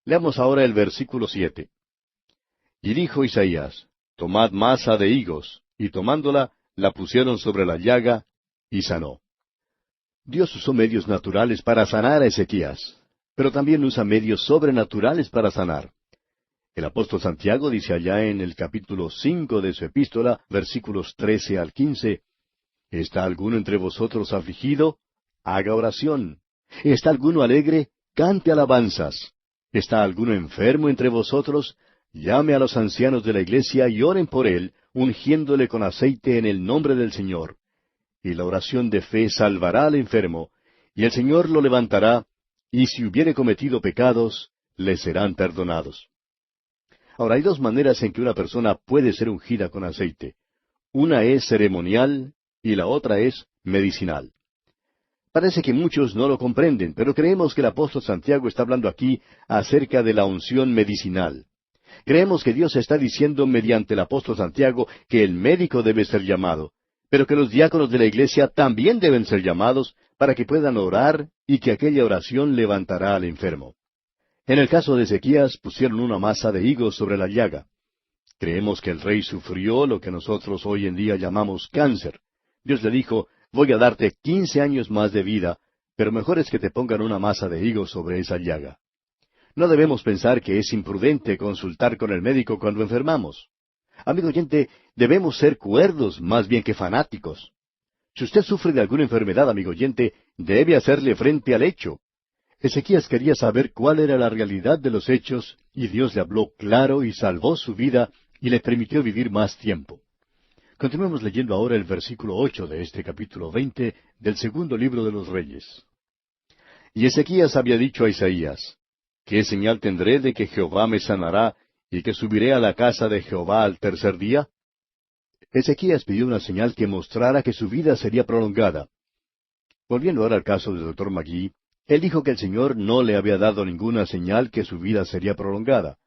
Leamos ahora el versículo 7. Y dijo Isaías, Tomad masa de higos, y tomándola, la pusieron sobre la llaga, y sanó. Dios usó medios naturales para sanar a Ezequías, pero también usa medios sobrenaturales para sanar. El apóstol Santiago dice allá en el capítulo 5 de su epístola, versículos 13 al 15, ¿Está alguno entre vosotros afligido? Haga oración. ¿Está alguno alegre? Cante alabanzas. ¿Está alguno enfermo entre vosotros? Llame a los ancianos de la iglesia y oren por él, ungiéndole con aceite en el nombre del Señor. Y la oración de fe salvará al enfermo, y el Señor lo levantará, y si hubiere cometido pecados, le serán perdonados. Ahora, hay dos maneras en que una persona puede ser ungida con aceite. Una es ceremonial y la otra es medicinal. Parece que muchos no lo comprenden, pero creemos que el apóstol Santiago está hablando aquí acerca de la unción medicinal. Creemos que Dios está diciendo mediante el apóstol Santiago que el médico debe ser llamado, pero que los diáconos de la iglesia también deben ser llamados para que puedan orar y que aquella oración levantará al enfermo. En el caso de Ezequías pusieron una masa de higos sobre la llaga. Creemos que el rey sufrió lo que nosotros hoy en día llamamos cáncer. Dios le dijo, voy a darte 15 años más de vida, pero mejor es que te pongan una masa de higos sobre esa llaga. No debemos pensar que es imprudente consultar con el médico cuando enfermamos. Amigo oyente, debemos ser cuerdos más bien que fanáticos. Si usted sufre de alguna enfermedad, amigo oyente, debe hacerle frente al hecho. Ezequías quería saber cuál era la realidad de los hechos, y Dios le habló claro y salvó su vida y le permitió vivir más tiempo. Continuemos leyendo ahora el versículo 8 de este capítulo 20 del segundo libro de los Reyes. Y Ezequías había dicho a Isaías, ¿qué señal tendré de que Jehová me sanará y que subiré a la casa de Jehová al tercer día? Ezequías pidió una señal que mostrara que su vida sería prolongada. Volviendo ahora al caso del Dr. Magee, él dijo que el Señor no le había dado ninguna señal que su vida sería prolongada.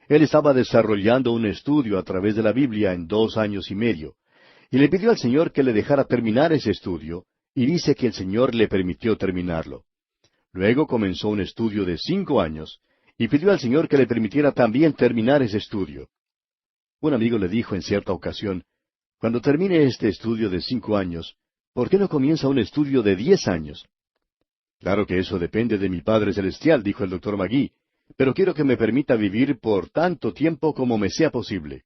Él estaba desarrollando un estudio a través de la Biblia en 2 años y medio, y le pidió al Señor que le dejara terminar ese estudio, y dice que el Señor le permitió terminarlo. Luego comenzó un estudio de 5 años, y pidió al Señor que le permitiera también terminar ese estudio. Un amigo le dijo en cierta ocasión, cuando termine este estudio de 5 años, ¿por qué no comienza un estudio de 10 años? Claro que eso depende de mi Padre Celestial, dijo el Dr. Magee, pero quiero que me permita vivir por tanto tiempo como me sea posible.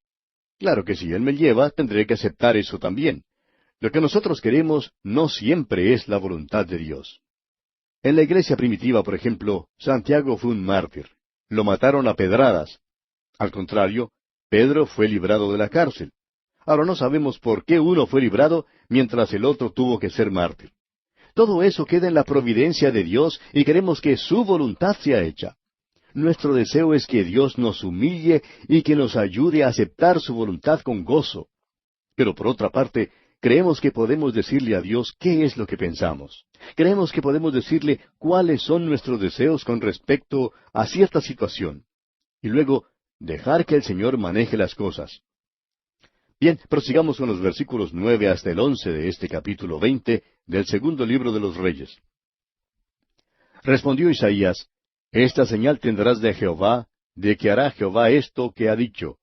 Claro que si Él me lleva, tendré que aceptar eso también. Lo que nosotros queremos no siempre es la voluntad de Dios. En la iglesia primitiva, por ejemplo, Santiago fue un mártir. Lo mataron a pedradas. Al contrario, Pedro fue librado de la cárcel. Ahora no sabemos por qué uno fue librado mientras el otro tuvo que ser mártir. Todo eso queda en la providencia de Dios y queremos que su voluntad sea hecha. Nuestro deseo es que Dios nos humille y que nos ayude a aceptar su voluntad con gozo. Pero por otra parte, creemos que podemos decirle a Dios qué es lo que pensamos. Creemos que podemos decirle cuáles son nuestros deseos con respecto a cierta situación. Y luego, dejar que el Señor maneje las cosas. Bien, prosigamos con los versículos 9 hasta el 11 de este capítulo 20 del segundo libro de los Reyes. Respondió Isaías, esta señal tendrás de Jehová, de que hará Jehová esto que ha dicho.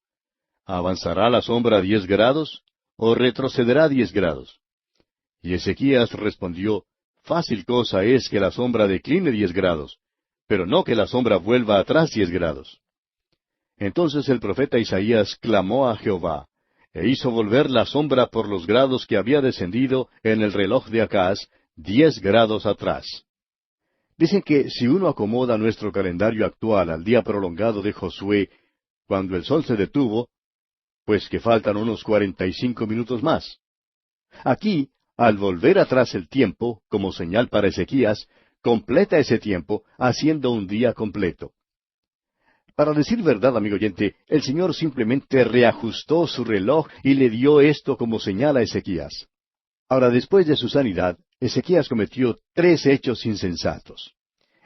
¿Avanzará la sombra 10 grados, o retrocederá 10 grados? Y Ezequías respondió, fácil cosa es que la sombra decline 10 grados, pero no que la sombra vuelva atrás 10 grados. Entonces el profeta Isaías clamó a Jehová, e hizo volver la sombra por los grados que había descendido en el reloj de Acaz 10 grados atrás. Dicen que si uno acomoda nuestro calendario actual al día prolongado de Josué, cuando el sol se detuvo, pues que faltan unos 45 minutos más. Aquí, al volver atrás el tiempo, como señal para Ezequías, completa ese tiempo, haciendo un día completo. Para decir verdad, amigo oyente, el Señor simplemente reajustó su reloj y le dio esto como señal a Ezequías. Ahora, después de su sanidad, Ezequías cometió 3 hechos insensatos.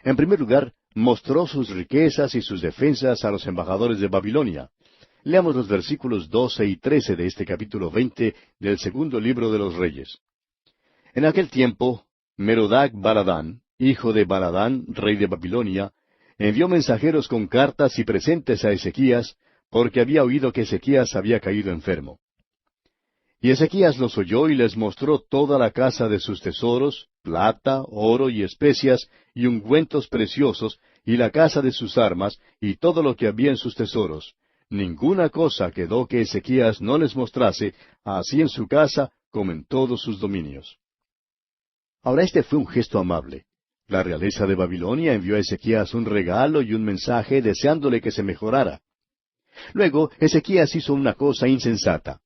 En primer lugar, mostró sus riquezas y sus defensas a los embajadores de Babilonia. Leamos los versículos 12 y 13 de este capítulo 20 del segundo libro de los Reyes. En aquel tiempo, Merodac-Baladán, hijo de Baladán, rey de Babilonia, envió mensajeros con cartas y presentes a Ezequías, porque había oído que Ezequías había caído enfermo. Y Ezequías los oyó y les mostró toda la casa de sus tesoros, plata, oro y especias, y ungüentos preciosos, y la casa de sus armas, y todo lo que había en sus tesoros. Ninguna cosa quedó que Ezequías no les mostrase, así en su casa como en todos sus dominios. Ahora este fue un gesto amable. La realeza de Babilonia envió a Ezequías un regalo y un mensaje deseándole que se mejorara. Luego, Ezequías hizo una cosa insensata.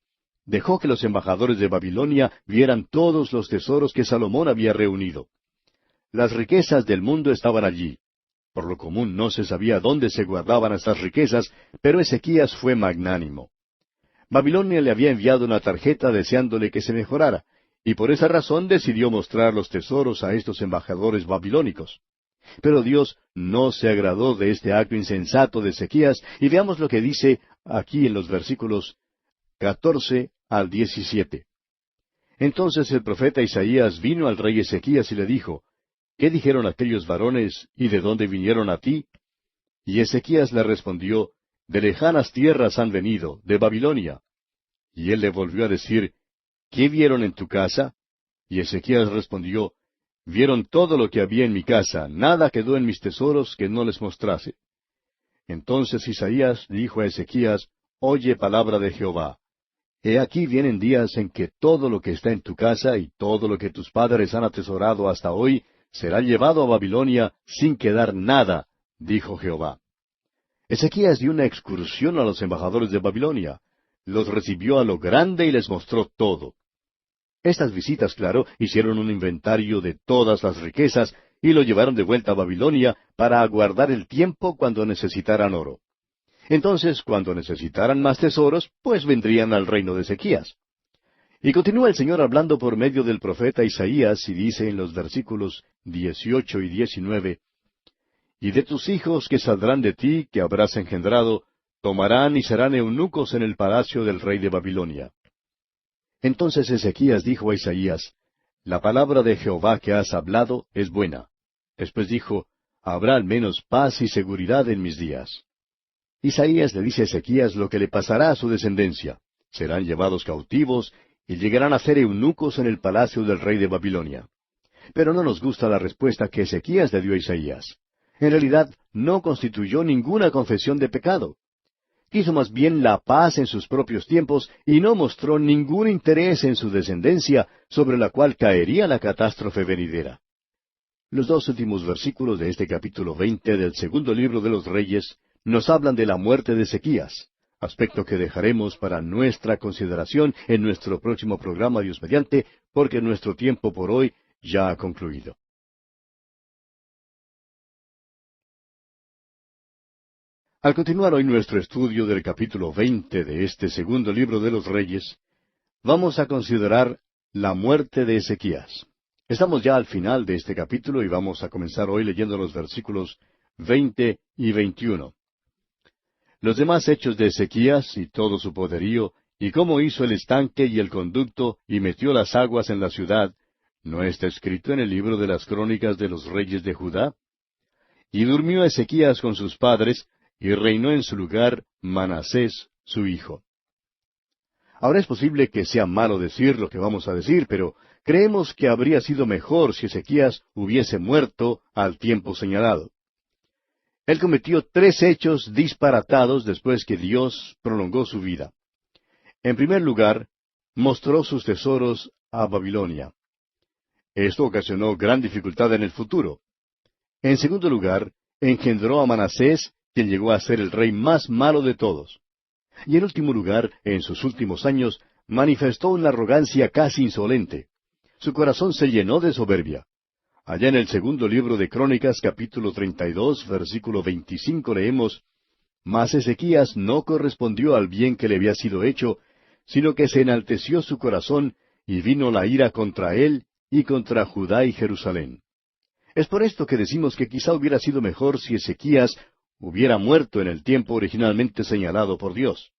Dejó que los embajadores de Babilonia vieran todos los tesoros que Salomón había reunido. Las riquezas del mundo estaban allí. Por lo común no se sabía dónde se guardaban estas riquezas, pero Ezequías fue magnánimo. Babilonia le había enviado una tarjeta deseándole que se mejorara, y por esa razón decidió mostrar los tesoros a estos embajadores babilónicos. Pero Dios no se agradó de este acto insensato de Ezequías, y veamos lo que dice aquí en los versículos 14 al 17. Entonces el profeta Isaías vino al rey Ezequías y le dijo, ¿qué dijeron aquellos varones y de dónde vinieron a ti? Y Ezequías le respondió, de lejanas tierras han venido, de Babilonia. Y él le volvió a decir, ¿qué vieron en tu casa? Y Ezequías respondió, vieron todo lo que había en mi casa, nada quedó en mis tesoros que no les mostrase. Entonces Isaías dijo a Ezequías, oye palabra de Jehová. He aquí vienen días en que todo lo que está en tu casa y todo lo que tus padres han atesorado hasta hoy será llevado a Babilonia sin quedar nada, dijo Jehová. Ezequías dio una excursión a los embajadores de Babilonia. Los recibió a lo grande y les mostró todo. Estas visitas, claro, hicieron un inventario de todas las riquezas y lo llevaron de vuelta a Babilonia para aguardar el tiempo cuando necesitaran oro. Entonces, cuando necesitaran más tesoros, pues vendrían al reino de Ezequías. Y continúa el Señor hablando por medio del profeta Isaías y dice en los versículos 18 y 19, y de tus hijos que saldrán de ti, que habrás engendrado, tomarán y serán eunucos en el palacio del rey de Babilonia. Entonces Ezequías dijo a Isaías, la palabra de Jehová que has hablado es buena. Después dijo, habrá al menos paz y seguridad en mis días. Isaías le dice a Ezequías lo que le pasará a su descendencia. Serán llevados cautivos y llegarán a ser eunucos en el palacio del rey de Babilonia. Pero no nos gusta la respuesta que Ezequías le dio a Isaías. En realidad, no constituyó ninguna confesión de pecado. Quiso más bien la paz en sus propios tiempos y no mostró ningún interés en su descendencia sobre la cual caería la catástrofe venidera. Los dos últimos versículos de este capítulo 20 del segundo libro de los Reyes nos hablan de la muerte de Ezequías, aspecto que dejaremos para nuestra consideración en nuestro próximo programa, Dios mediante, porque nuestro tiempo por hoy ya ha concluido. Al continuar hoy nuestro estudio del capítulo 20 de este segundo libro de los Reyes, vamos a considerar la muerte de Ezequías. Estamos ya al final de este capítulo y vamos a comenzar hoy leyendo los versículos 20 y 21. Los demás hechos de Ezequías y todo su poderío, y cómo hizo el estanque y el conducto y metió las aguas en la ciudad, ¿no está escrito en el libro de las crónicas de los reyes de Judá? Y durmió Ezequías con sus padres, y reinó en su lugar Manasés, su hijo. Ahora es posible que sea malo decir lo que vamos a decir, pero creemos que habría sido mejor si Ezequías hubiese muerto al tiempo señalado. Él cometió 3 hechos disparatados después que Dios prolongó su vida. En primer lugar, mostró sus tesoros a Babilonia. Esto ocasionó gran dificultad en el futuro. En segundo lugar, engendró a Manasés, quien llegó a ser el rey más malo de todos. Y en último lugar, en sus últimos años, manifestó una arrogancia casi insolente. Su corazón se llenó de soberbia. Allá en el segundo libro de Crónicas, capítulo 32, versículo 25, leemos, Mas Ezequías no correspondió al bien que le había sido hecho, sino que se enalteció su corazón, y vino la ira contra él y contra Judá y Jerusalén. Es por esto que decimos que quizá hubiera sido mejor si Ezequías hubiera muerto en el tiempo originalmente señalado por Dios.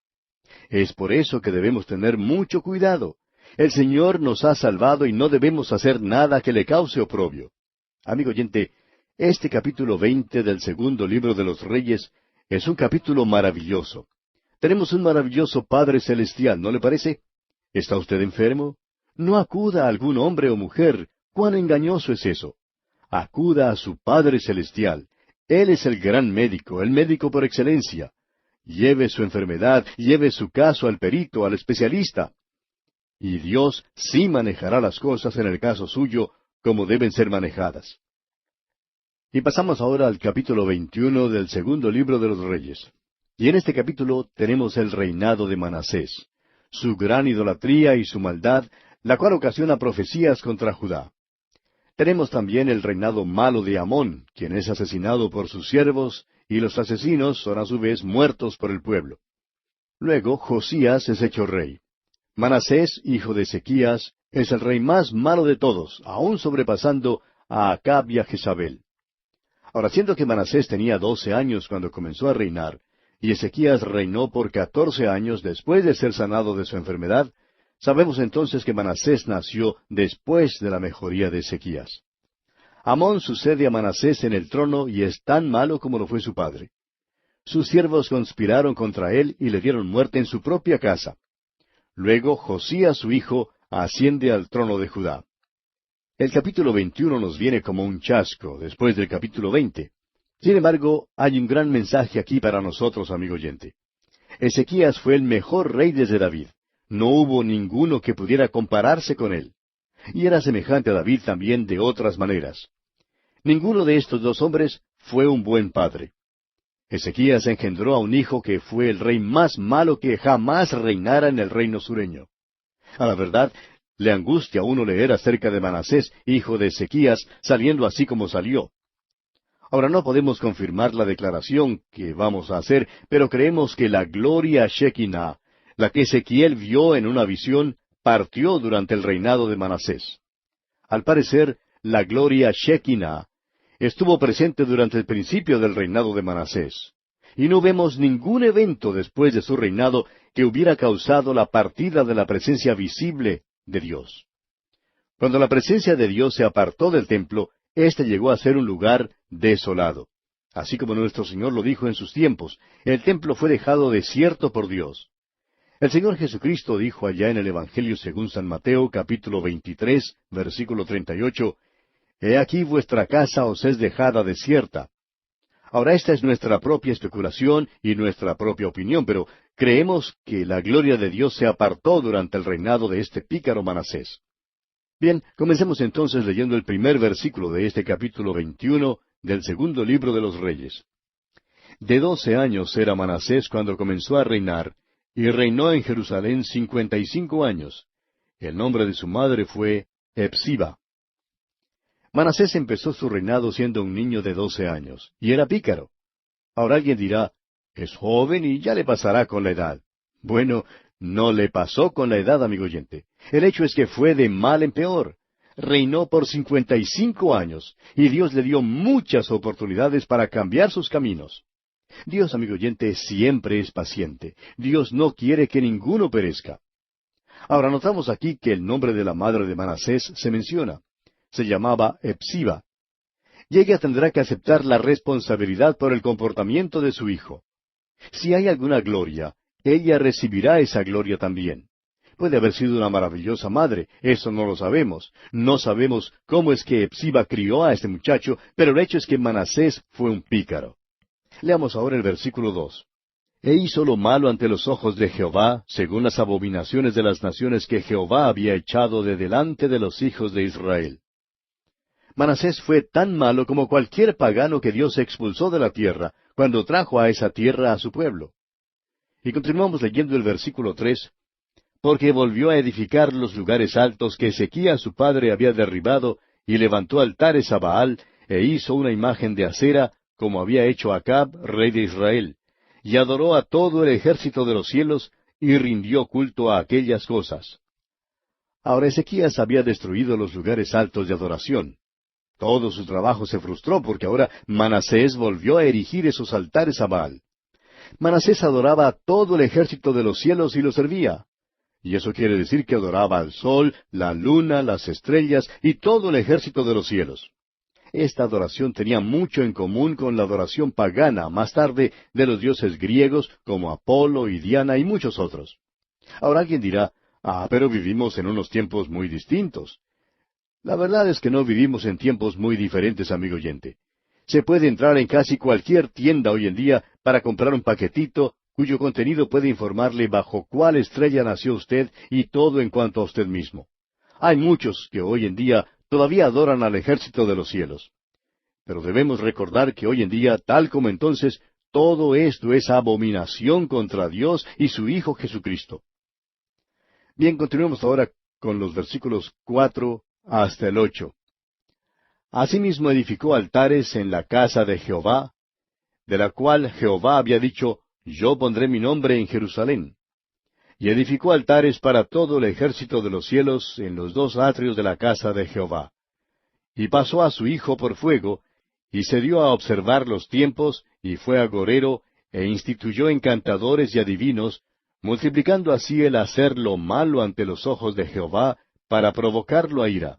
Es por eso que debemos tener mucho cuidado. El Señor nos ha salvado y no debemos hacer nada que le cause oprobio. Amigo oyente, este capítulo 20 del segundo libro de los Reyes es un capítulo maravilloso. Tenemos un maravilloso Padre Celestial, ¿no le parece? ¿Está usted enfermo? No acuda a algún hombre o mujer. ¿Cuán engañoso es eso? Acuda a su Padre Celestial. Él es el gran médico, el médico por excelencia. Lleve su enfermedad, lleve su caso al perito, al especialista. Y Dios sí manejará las cosas en el caso suyo como deben ser manejadas. Y pasamos ahora al capítulo 21 del segundo libro de los Reyes. Y en este capítulo tenemos el reinado de Manasés, su gran idolatría y su maldad, la cual ocasiona profecías contra Judá. Tenemos también el reinado malo de Amón, quien es asesinado por sus siervos, y los asesinos son a su vez muertos por el pueblo. Luego Josías es hecho rey. Manasés, hijo de Ezequías, es el rey más malo de todos, aún sobrepasando a Acab y a Jezabel. Ahora, siendo que Manasés tenía 12 años cuando comenzó a reinar, y Ezequías reinó por 14 años después de ser sanado de su enfermedad, Sabemos entonces que Manasés nació después de la mejoría de Ezequías. Amón sucede a Manasés en el trono y es tan malo como lo fue su padre. Sus siervos conspiraron contra él y le dieron muerte en su propia casa. Luego Josías su hijo asciende al trono de Judá. El capítulo 21 nos viene como un chasco después del capítulo 20. Sin embargo, hay un gran mensaje aquí para nosotros, amigo oyente. Ezequías fue el mejor rey desde David. No hubo ninguno que pudiera compararse con él. Y era semejante a David también de otras maneras. Ninguno de estos dos hombres fue un buen padre. Ezequías engendró a un hijo que fue el rey más malo que jamás reinara en el reino sureño. A la verdad, le angustia a uno leer acerca de Manasés, hijo de Ezequías, saliendo así como salió. Ahora no podemos confirmar la declaración que vamos a hacer, pero creemos que la gloria Shekinah, la que Ezequiel vio en una visión, partió durante el reinado de Manasés. Al parecer, la gloria Shekinah estuvo presente durante el principio del reinado de Manasés. Y no vemos ningún evento después de su reinado que hubiera causado la partida de la presencia visible de Dios. Cuando la presencia de Dios se apartó del templo, éste llegó a ser un lugar desolado. Así como nuestro Señor lo dijo en sus tiempos, el templo fue dejado desierto por Dios. El Señor Jesucristo dijo allá en el Evangelio según San Mateo, capítulo 23, versículo 38, He aquí vuestra casa os es dejada desierta. Ahora esta es nuestra propia especulación y nuestra propia opinión, pero creemos que la gloria de Dios se apartó durante el reinado de este pícaro Manasés. Bien, comencemos entonces leyendo el primer versículo de este capítulo 21 del segundo libro de los Reyes. De 12 años era Manasés cuando comenzó a reinar, y reinó en Jerusalén 55 años. El nombre de su madre fue Hepsiba. Manasés empezó su reinado siendo un niño de 12 años, y era pícaro. Ahora alguien dirá, es joven y ya le pasará con la edad. Bueno, no le pasó con la edad, amigo oyente. El hecho es que fue de mal en peor. Reinó por 55 años, y Dios le dio muchas oportunidades para cambiar sus caminos. Dios, amigo oyente, siempre es paciente. Dios no quiere que ninguno perezca. Ahora notamos aquí que el nombre de la madre de Manasés se menciona. Se llamaba Hepsiba. Y ella tendrá que aceptar la responsabilidad por el comportamiento de su hijo. Si hay alguna gloria, ella recibirá esa gloria también. Puede haber sido una maravillosa madre, eso no lo sabemos. No sabemos cómo es que Hepsiba crió a este muchacho, pero el hecho es que Manasés fue un pícaro. Leamos ahora el versículo 2. E hizo lo malo ante los ojos de Jehová, según las abominaciones de las naciones que Jehová había echado de delante de los hijos de Israel. Manasés fue tan malo como cualquier pagano que Dios expulsó de la tierra, cuando trajo a esa tierra a su pueblo. Y continuamos leyendo el versículo 3. Porque volvió a edificar los lugares altos que Ezequías su padre había derribado, y levantó altares a Baal, e hizo una imagen de acera, como había hecho Acab, rey de Israel, y adoró a todo el ejército de los cielos, y rindió culto a aquellas cosas. Ahora Ezequías había destruido los lugares altos de adoración. Todo su trabajo se frustró porque ahora Manasés volvió a erigir esos altares a Baal. Manasés adoraba a todo el ejército de los cielos y lo servía. Y eso quiere decir que adoraba al sol, la luna, las estrellas y todo el ejército de los cielos. Esta adoración tenía mucho en común con la adoración pagana más tarde de los dioses griegos como Apolo y Diana y muchos otros. Ahora alguien dirá, pero vivimos en unos tiempos muy distintos. La verdad es que no vivimos en tiempos muy diferentes, amigo oyente. Se puede entrar en casi cualquier tienda hoy en día para comprar un paquetito cuyo contenido puede informarle bajo cuál estrella nació usted y todo en cuanto a usted mismo. Hay muchos que hoy en día todavía adoran al ejército de los cielos. Pero debemos recordar que hoy en día, tal como entonces, todo esto es abominación contra Dios y su Hijo Jesucristo. Bien, continuemos ahora con los versículos 4 hasta el 8. Asimismo edificó altares en la casa de Jehová, de la cual Jehová había dicho, Yo pondré mi nombre en Jerusalén. Y edificó altares para todo el ejército de los cielos en los dos atrios de la casa de Jehová. Y pasó a su hijo por fuego, y se dio a observar los tiempos, y fue agorero, e instituyó encantadores y adivinos, multiplicando así el hacer lo malo ante los ojos de Jehová para provocarlo a ira.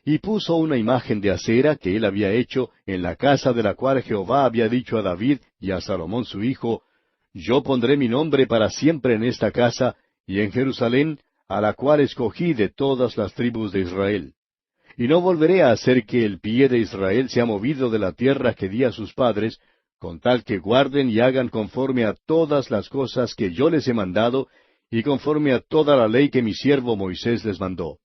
Y puso una imagen de acera que él había hecho en la casa de la cual Jehová había dicho a David y a Salomón su hijo, Yo pondré mi nombre para siempre en esta casa y en Jerusalén, a la cual escogí de todas las tribus de Israel. Y no volveré a hacer que el pie de Israel sea movido de la tierra que di a sus padres, con tal que guarden y hagan conforme a todas las cosas que yo les he mandado, y conforme a toda la ley que mi siervo Moisés les mandó.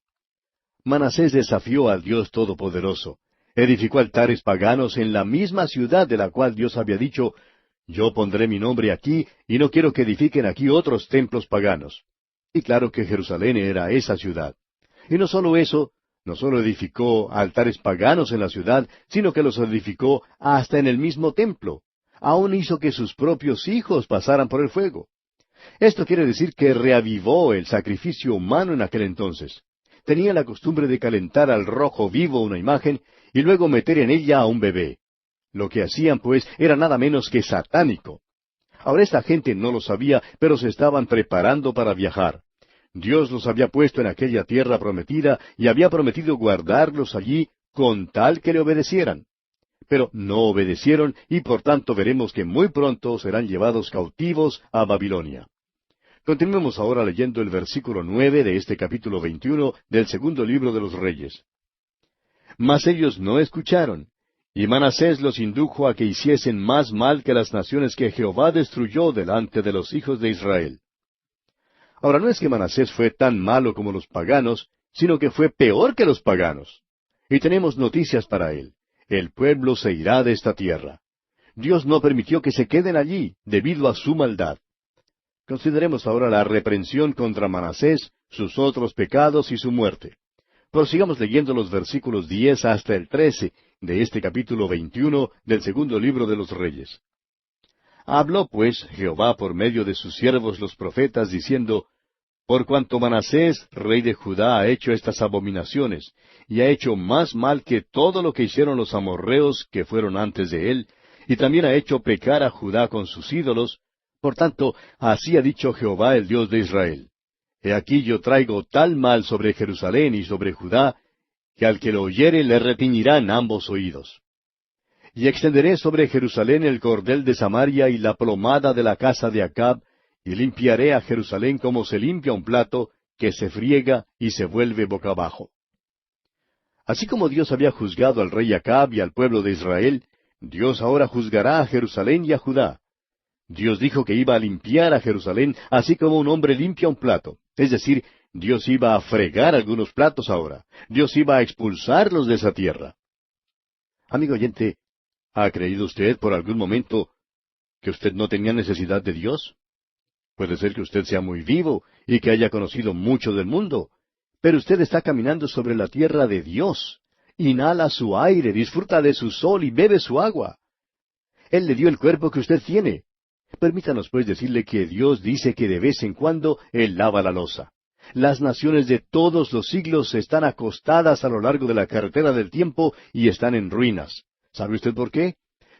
Manasés desafió al Dios Todopoderoso. Edificó altares paganos en la misma ciudad de la cual Dios había dicho, Yo pondré mi nombre aquí, y no quiero que edifiquen aquí otros templos paganos. Y claro que Jerusalén era esa ciudad. Y no solo eso, no solo edificó altares paganos en la ciudad, sino que los edificó hasta en el mismo templo. Aún hizo que sus propios hijos pasaran por el fuego. Esto quiere decir que reavivó el sacrificio humano en aquel entonces. Tenía la costumbre de calentar al rojo vivo una imagen y luego meter en ella a un bebé. Lo que hacían, pues, era nada menos que satánico. Ahora esta gente no lo sabía, pero se estaban preparando para viajar. Dios los había puesto en aquella tierra prometida y había prometido guardarlos allí con tal que le obedecieran. Pero no obedecieron y por tanto veremos que muy pronto serán llevados cautivos a Babilonia. Continuemos ahora leyendo el versículo 9 de este capítulo 21 del segundo libro de los Reyes. Mas ellos no escucharon, y Manasés los indujo a que hiciesen más mal que las naciones que Jehová destruyó delante de los hijos de Israel. Ahora no es que Manasés fue tan malo como los paganos, sino que fue peor que los paganos. Y tenemos noticias para él. El pueblo se irá de esta tierra. Dios no permitió que se queden allí, debido a su maldad. Consideremos ahora la reprensión contra Manasés, sus otros pecados y su muerte. Prosigamos leyendo los versículos 10 hasta el 13 de este capítulo 21 del segundo libro de los Reyes. Habló pues Jehová por medio de sus siervos los profetas, diciendo, Por cuanto Manasés, rey de Judá, ha hecho estas abominaciones, y ha hecho más mal que todo lo que hicieron los amorreos que fueron antes de él, y también ha hecho pecar a Judá con sus ídolos, por tanto, así ha dicho Jehová el Dios de Israel. He aquí yo traigo tal mal sobre Jerusalén y sobre Judá, que al que lo oyere le retiñirán ambos oídos. Y extenderé sobre Jerusalén el cordel de Samaria y la plomada de la casa de Acab, y limpiaré a Jerusalén como se limpia un plato, que se friega y se vuelve boca abajo. Así como Dios había juzgado al rey Acab y al pueblo de Israel, Dios ahora juzgará a Jerusalén y a Judá. Dios dijo que iba a limpiar a Jerusalén, así como un hombre limpia un plato. Es decir, Dios iba a fregar algunos platos ahora. Dios iba a expulsarlos de esa tierra. Amigo oyente, ¿ha creído usted por algún momento que usted no tenía necesidad de Dios? Puede ser que usted sea muy vivo y que haya conocido mucho del mundo, pero usted está caminando sobre la tierra de Dios. Inhala su aire, disfruta de su sol y bebe su agua. Él le dio el cuerpo que usted tiene. Permítanos pues decirle que Dios dice que de vez en cuando Él lava la loza. Las naciones de todos los siglos están acostadas a lo largo de la carretera del tiempo y están en ruinas. ¿Sabe usted por qué?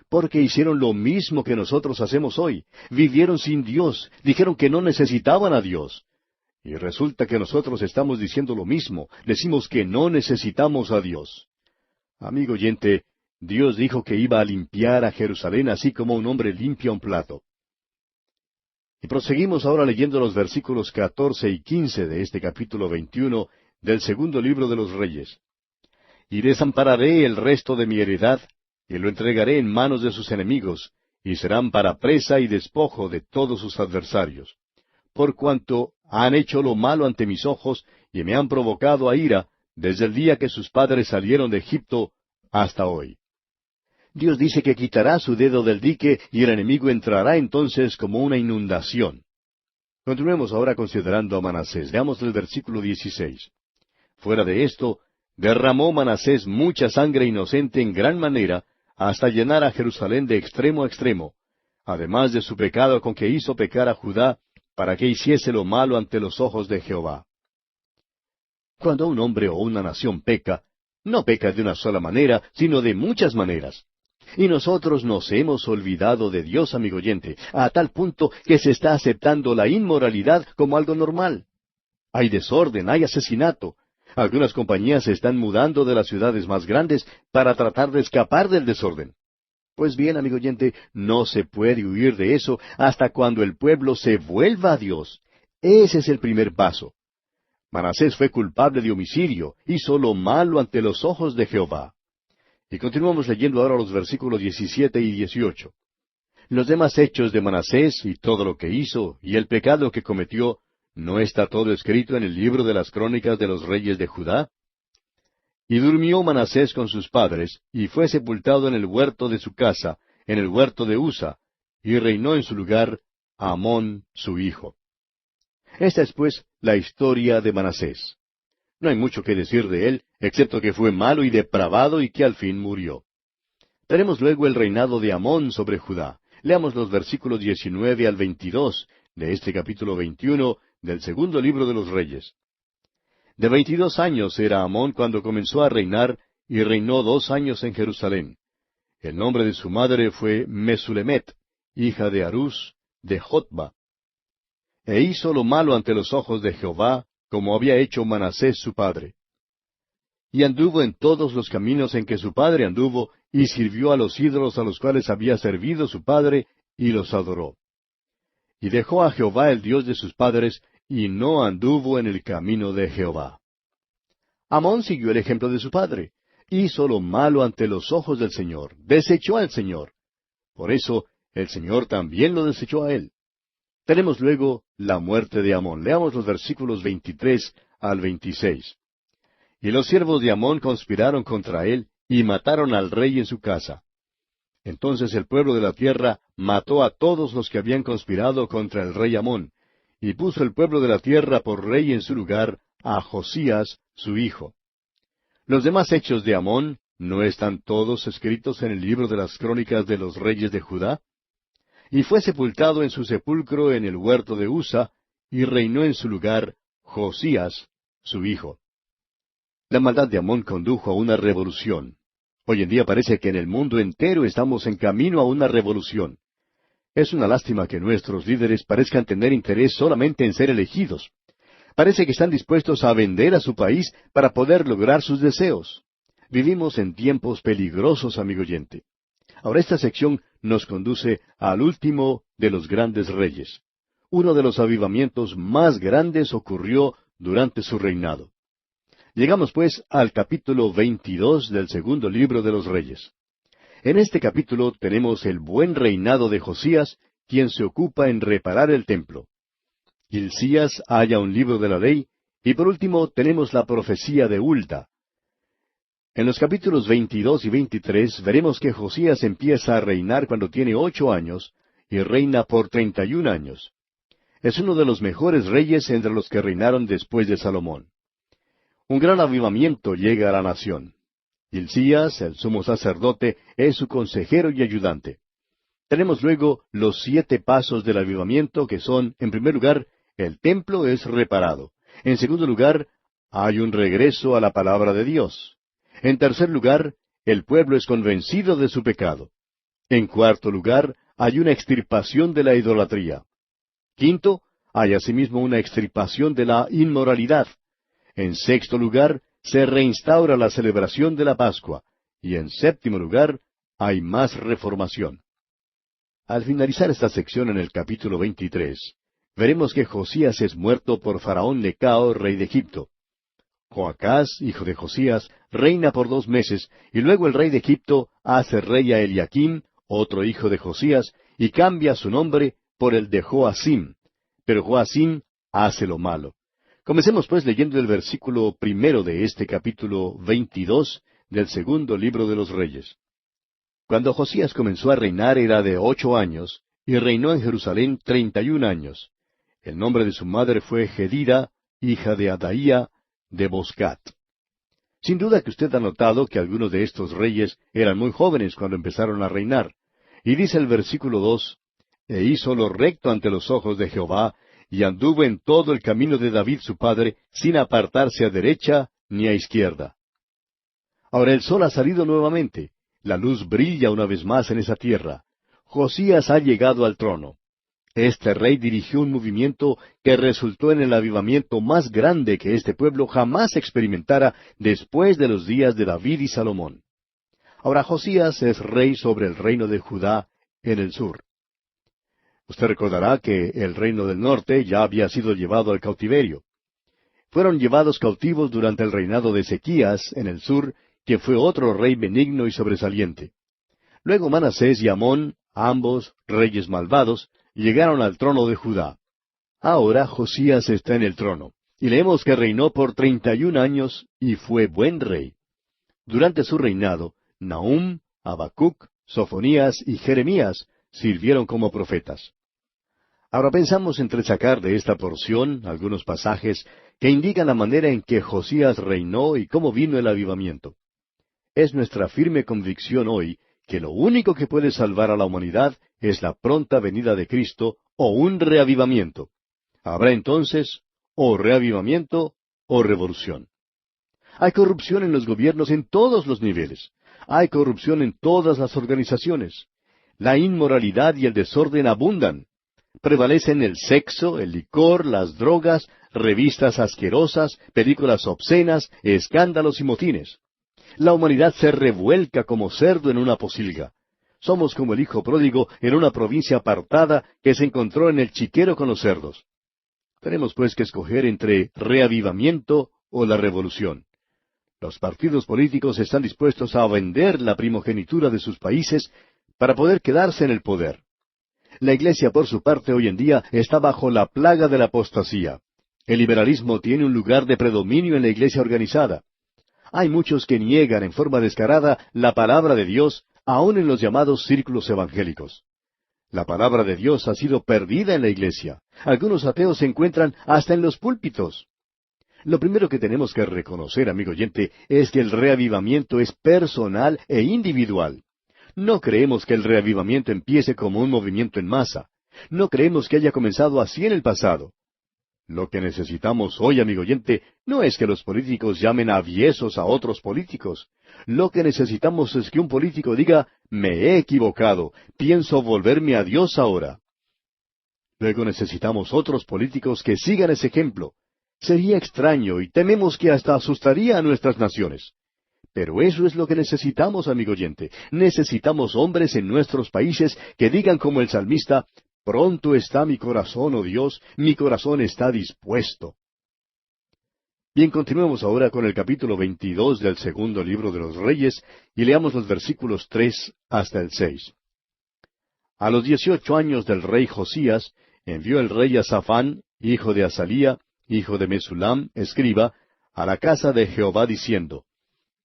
Porque hicieron lo mismo que nosotros hacemos hoy. Vivieron sin Dios, dijeron que no necesitaban a Dios. Y resulta que nosotros estamos diciendo lo mismo, decimos que no necesitamos a Dios. Amigo oyente, Dios dijo que iba a limpiar a Jerusalén así como un hombre limpia un plato. Y proseguimos ahora leyendo los versículos 14 y 15 de este capítulo 21 del segundo libro de los Reyes. Y desampararé el resto de mi heredad, y lo entregaré en manos de sus enemigos, y serán para presa y despojo de todos sus adversarios. Por cuanto han hecho lo malo ante mis ojos, y me han provocado a ira, desde el día que sus padres salieron de Egipto hasta hoy. Dios dice que quitará su dedo del dique y el enemigo entrará entonces como una inundación. Continuemos ahora considerando a Manasés. Veamos el versículo 16. Fuera de esto, derramó Manasés mucha sangre inocente en gran manera, hasta llenar a Jerusalén de extremo a extremo, además de su pecado con que hizo pecar a Judá, para que hiciese lo malo ante los ojos de Jehová. Cuando un hombre o una nación peca, no peca de una sola manera, sino de muchas maneras. Y nosotros nos hemos olvidado de Dios, amigo oyente, a tal punto que se está aceptando la inmoralidad como algo normal. Hay desorden, hay asesinato. Algunas compañías se están mudando de las ciudades más grandes para tratar de escapar del desorden. Pues bien, amigo oyente, no se puede huir de eso hasta cuando el pueblo se vuelva a Dios. Ese es el primer paso. Manasés fue culpable de homicidio, hizo lo malo ante los ojos de Jehová. Y continuamos leyendo ahora los versículos 17 y 18. Los demás hechos de Manasés y todo lo que hizo y el pecado que cometió, ¿no está todo escrito en el libro de las crónicas de los reyes de Judá? Y durmió Manasés con sus padres, y fue sepultado en el huerto de su casa, en el huerto de Usa, y reinó en su lugar Amón su hijo. Esta es, pues, la historia de Manasés. No hay mucho que decir de él, excepto que fue malo y depravado y que al fin murió. Tenemos luego el reinado de Amón sobre Judá. Leamos los versículos 19 al 22 de este capítulo 21 del segundo libro de los Reyes. De 22 años era Amón cuando comenzó a reinar, y reinó 2 años en Jerusalén. El nombre de su madre fue Mesulemet, hija de Harús, de Jotba. E hizo lo malo ante los ojos de Jehová, como había hecho Manasés su padre. Y anduvo en todos los caminos en que su padre anduvo, y sirvió a los ídolos a los cuales había servido su padre, y los adoró. Y dejó a Jehová el Dios de sus padres, y no anduvo en el camino de Jehová. Amón siguió el ejemplo de su padre. Hizo lo malo ante los ojos del Señor, desechó al Señor. Por eso, el Señor también lo desechó a él. Tenemos luego la muerte de Amón. Leamos los versículos 23 al 26. Y los siervos de Amón conspiraron contra él, y mataron al rey en su casa. Entonces el pueblo de la tierra mató a todos los que habían conspirado contra el rey Amón, y puso el pueblo de la tierra por rey en su lugar a Josías, su hijo. Los demás hechos de Amón, ¿no están todos escritos en el libro de las crónicas de los reyes de Judá? Y fue sepultado en su sepulcro en el huerto de Usa, y reinó en su lugar Josías, su hijo. La maldad de Amón condujo a una revolución. Hoy en día parece que en el mundo entero estamos en camino a una revolución. Es una lástima que nuestros líderes parezcan tener interés solamente en ser elegidos. Parece que están dispuestos a vender a su país para poder lograr sus deseos. Vivimos en tiempos peligrosos, amigo oyente. Ahora esta sección nos conduce al último de los grandes reyes. Uno de los avivamientos más grandes ocurrió durante su reinado. Llegamos pues al capítulo 22 del segundo libro de los Reyes. En este capítulo tenemos el buen reinado de Josías, quien se ocupa en reparar el templo. Hilcías halla un libro de la ley, y por último tenemos la profecía de Hulda. En los capítulos 22 y 23 veremos que Josías empieza a reinar cuando tiene 8 años, y reina por 31 años. Es uno de los mejores reyes entre los que reinaron después de Salomón. Un gran avivamiento llega a la nación. Hilcías, el sumo sacerdote, es su consejero y ayudante. Tenemos luego los 7 pasos del avivamiento que son, en primer lugar, el templo es reparado. En segundo lugar, hay un regreso a la palabra de Dios. En tercer lugar, el pueblo es convencido de su pecado. En cuarto lugar, hay una extirpación de la idolatría. Quinto, hay asimismo una extirpación de la inmoralidad. En sexto lugar, se reinstaura la celebración de la Pascua. Y en séptimo lugar, hay más reformación. Al finalizar esta sección en el capítulo 23, veremos que Josías es muerto por Faraón Necao, rey de Egipto. Joacás, hijo de Josías, reina por 2 meses, y luego el rey de Egipto hace rey a Eliaquim, otro hijo de Josías, y cambia su nombre por el de Joacim. Pero Joacim hace lo malo. Comencemos pues leyendo el versículo 1 de este capítulo 22 del segundo libro de los Reyes. Cuando Josías comenzó a reinar era de 8 años, y reinó en Jerusalén 31 años. El nombre de su madre fue Gedida, hija de Adaía, de Boscat. Sin duda que usted ha notado que algunos de estos reyes eran muy jóvenes cuando empezaron a reinar. Y dice el versículo 2, «E hizo lo recto ante los ojos de Jehová, y anduvo en todo el camino de David su padre, sin apartarse a derecha ni a izquierda». Ahora el sol ha salido nuevamente. La luz brilla una vez más en esa tierra. Josías ha llegado al trono. Este rey dirigió un movimiento que resultó en el avivamiento más grande que este pueblo jamás experimentara después de los días de David y Salomón. Ahora Josías es rey sobre el reino de Judá en el sur. Usted recordará que el reino del norte ya había sido llevado al cautiverio. Fueron llevados cautivos durante el reinado de Ezequías en el sur, quien fue otro rey benigno y sobresaliente. Luego Manasés y Amón, ambos reyes malvados, llegaron al trono de Judá. Ahora Josías está en el trono, y leemos que reinó por 31 años y fue buen rey. Durante su reinado, Nahum, Habacuc, Sofonías y Jeremías sirvieron como profetas. Ahora pensamos entresacar de esta porción algunos pasajes que indican la manera en que Josías reinó y cómo vino el avivamiento. Es nuestra firme convicción hoy que lo único que puede salvar a la humanidad es la pronta venida de Cristo o un reavivamiento. Habrá entonces o reavivamiento o revolución. Hay corrupción en los gobiernos en todos los niveles. Hay corrupción en todas las organizaciones. La inmoralidad y el desorden abundan. Prevalecen el sexo, el licor, las drogas, revistas asquerosas, películas obscenas, escándalos y motines. La humanidad se revuelca como cerdo en una pocilga. Somos como el hijo pródigo en una provincia apartada que se encontró en el chiquero con los cerdos. Tenemos pues que escoger entre reavivamiento o la revolución. Los partidos políticos están dispuestos a vender la primogenitura de sus países para poder quedarse en el poder. La Iglesia, por su parte, hoy en día está bajo la plaga de la apostasía. El liberalismo tiene un lugar de predominio en la Iglesia organizada. Hay muchos que niegan en forma descarada la palabra de Dios, aun en los llamados círculos evangélicos. La palabra de Dios ha sido perdida en la Iglesia. Algunos ateos se encuentran hasta en los púlpitos. Lo primero que tenemos que reconocer, amigo oyente, es que el reavivamiento es personal e individual. No creemos que el reavivamiento empiece como un movimiento en masa. No creemos que haya comenzado así en el pasado. Lo que necesitamos hoy, amigo oyente, no es que los políticos llamen aviesos a otros políticos. Lo que necesitamos es que un político diga, me he equivocado, pienso volverme a Dios ahora. Luego necesitamos otros políticos que sigan ese ejemplo. Sería extraño y tememos que hasta asustaría a nuestras naciones. Pero eso es lo que necesitamos, amigo oyente. Necesitamos hombres en nuestros países que digan como el salmista, pronto está mi corazón, oh Dios, mi corazón está dispuesto. Bien, continuemos ahora con el capítulo 22 del segundo libro de los Reyes y leamos los versículos 3 hasta el 6. A los 18 años del rey Josías, envió el rey a Safán, hijo de Azalía, hijo de Mesulam, escriba, a la casa de Jehová diciendo,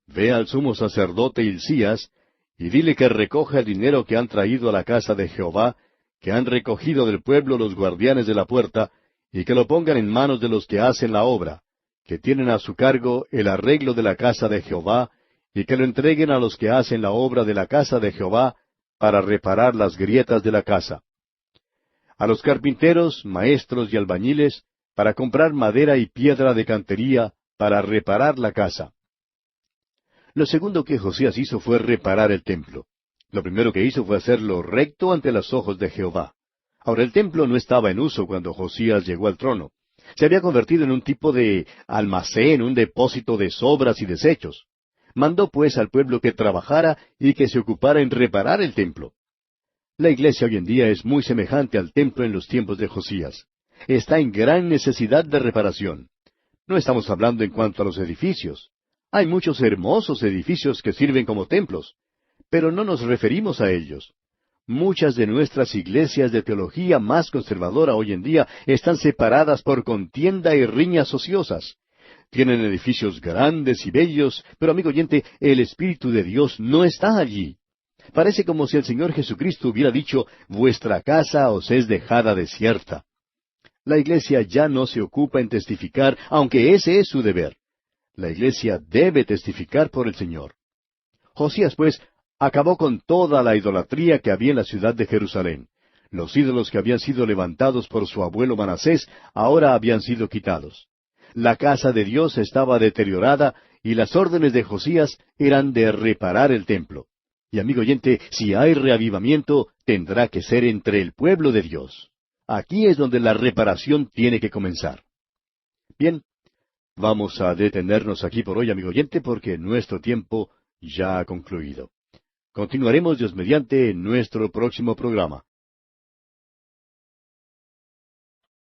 Ve al sumo sacerdote Hilcías, y dile que recoja el dinero que han traído a la casa de Jehová, que han recogido del pueblo los guardianes de la puerta, y que lo pongan en manos de los que hacen la obra, que tienen a su cargo el arreglo de la casa de Jehová, y que lo entreguen a los que hacen la obra de la casa de Jehová, para reparar las grietas de la casa. A los carpinteros, maestros y albañiles, para comprar madera y piedra de cantería, para reparar la casa. Lo segundo que Josías hizo fue reparar el templo. Lo primero que hizo fue hacerlo recto ante los ojos de Jehová. Ahora, el templo no estaba en uso cuando Josías llegó al trono. Se había convertido en un tipo de almacén, un depósito de sobras y desechos. Mandó pues al pueblo que trabajara y que se ocupara en reparar el templo. La iglesia hoy en día es muy semejante al templo en los tiempos de Josías. Está en gran necesidad de reparación. No estamos hablando en cuanto a los edificios. Hay muchos hermosos edificios que sirven como templos, pero no nos referimos a ellos. Muchas de nuestras iglesias de teología más conservadora hoy en día están separadas por contienda y riñas ociosas. Tienen edificios grandes y bellos, pero amigo oyente, el Espíritu de Dios no está allí. Parece como si el Señor Jesucristo hubiera dicho, vuestra casa os es dejada desierta. La iglesia ya no se ocupa en testificar, aunque ese es su deber. La iglesia debe testificar por el Señor. Josías, pues, acabó con toda la idolatría que había en la ciudad de Jerusalén. Los ídolos que habían sido levantados por su abuelo Manasés ahora habían sido quitados. La casa de Dios estaba deteriorada y las órdenes de Josías eran de reparar el templo. Y amigo oyente, si hay reavivamiento, tendrá que ser entre el pueblo de Dios. Aquí es donde la reparación tiene que comenzar. Bien, vamos a detenernos aquí por hoy, amigo oyente, porque nuestro tiempo ya ha concluido. Continuaremos, Dios mediante, en nuestro próximo programa.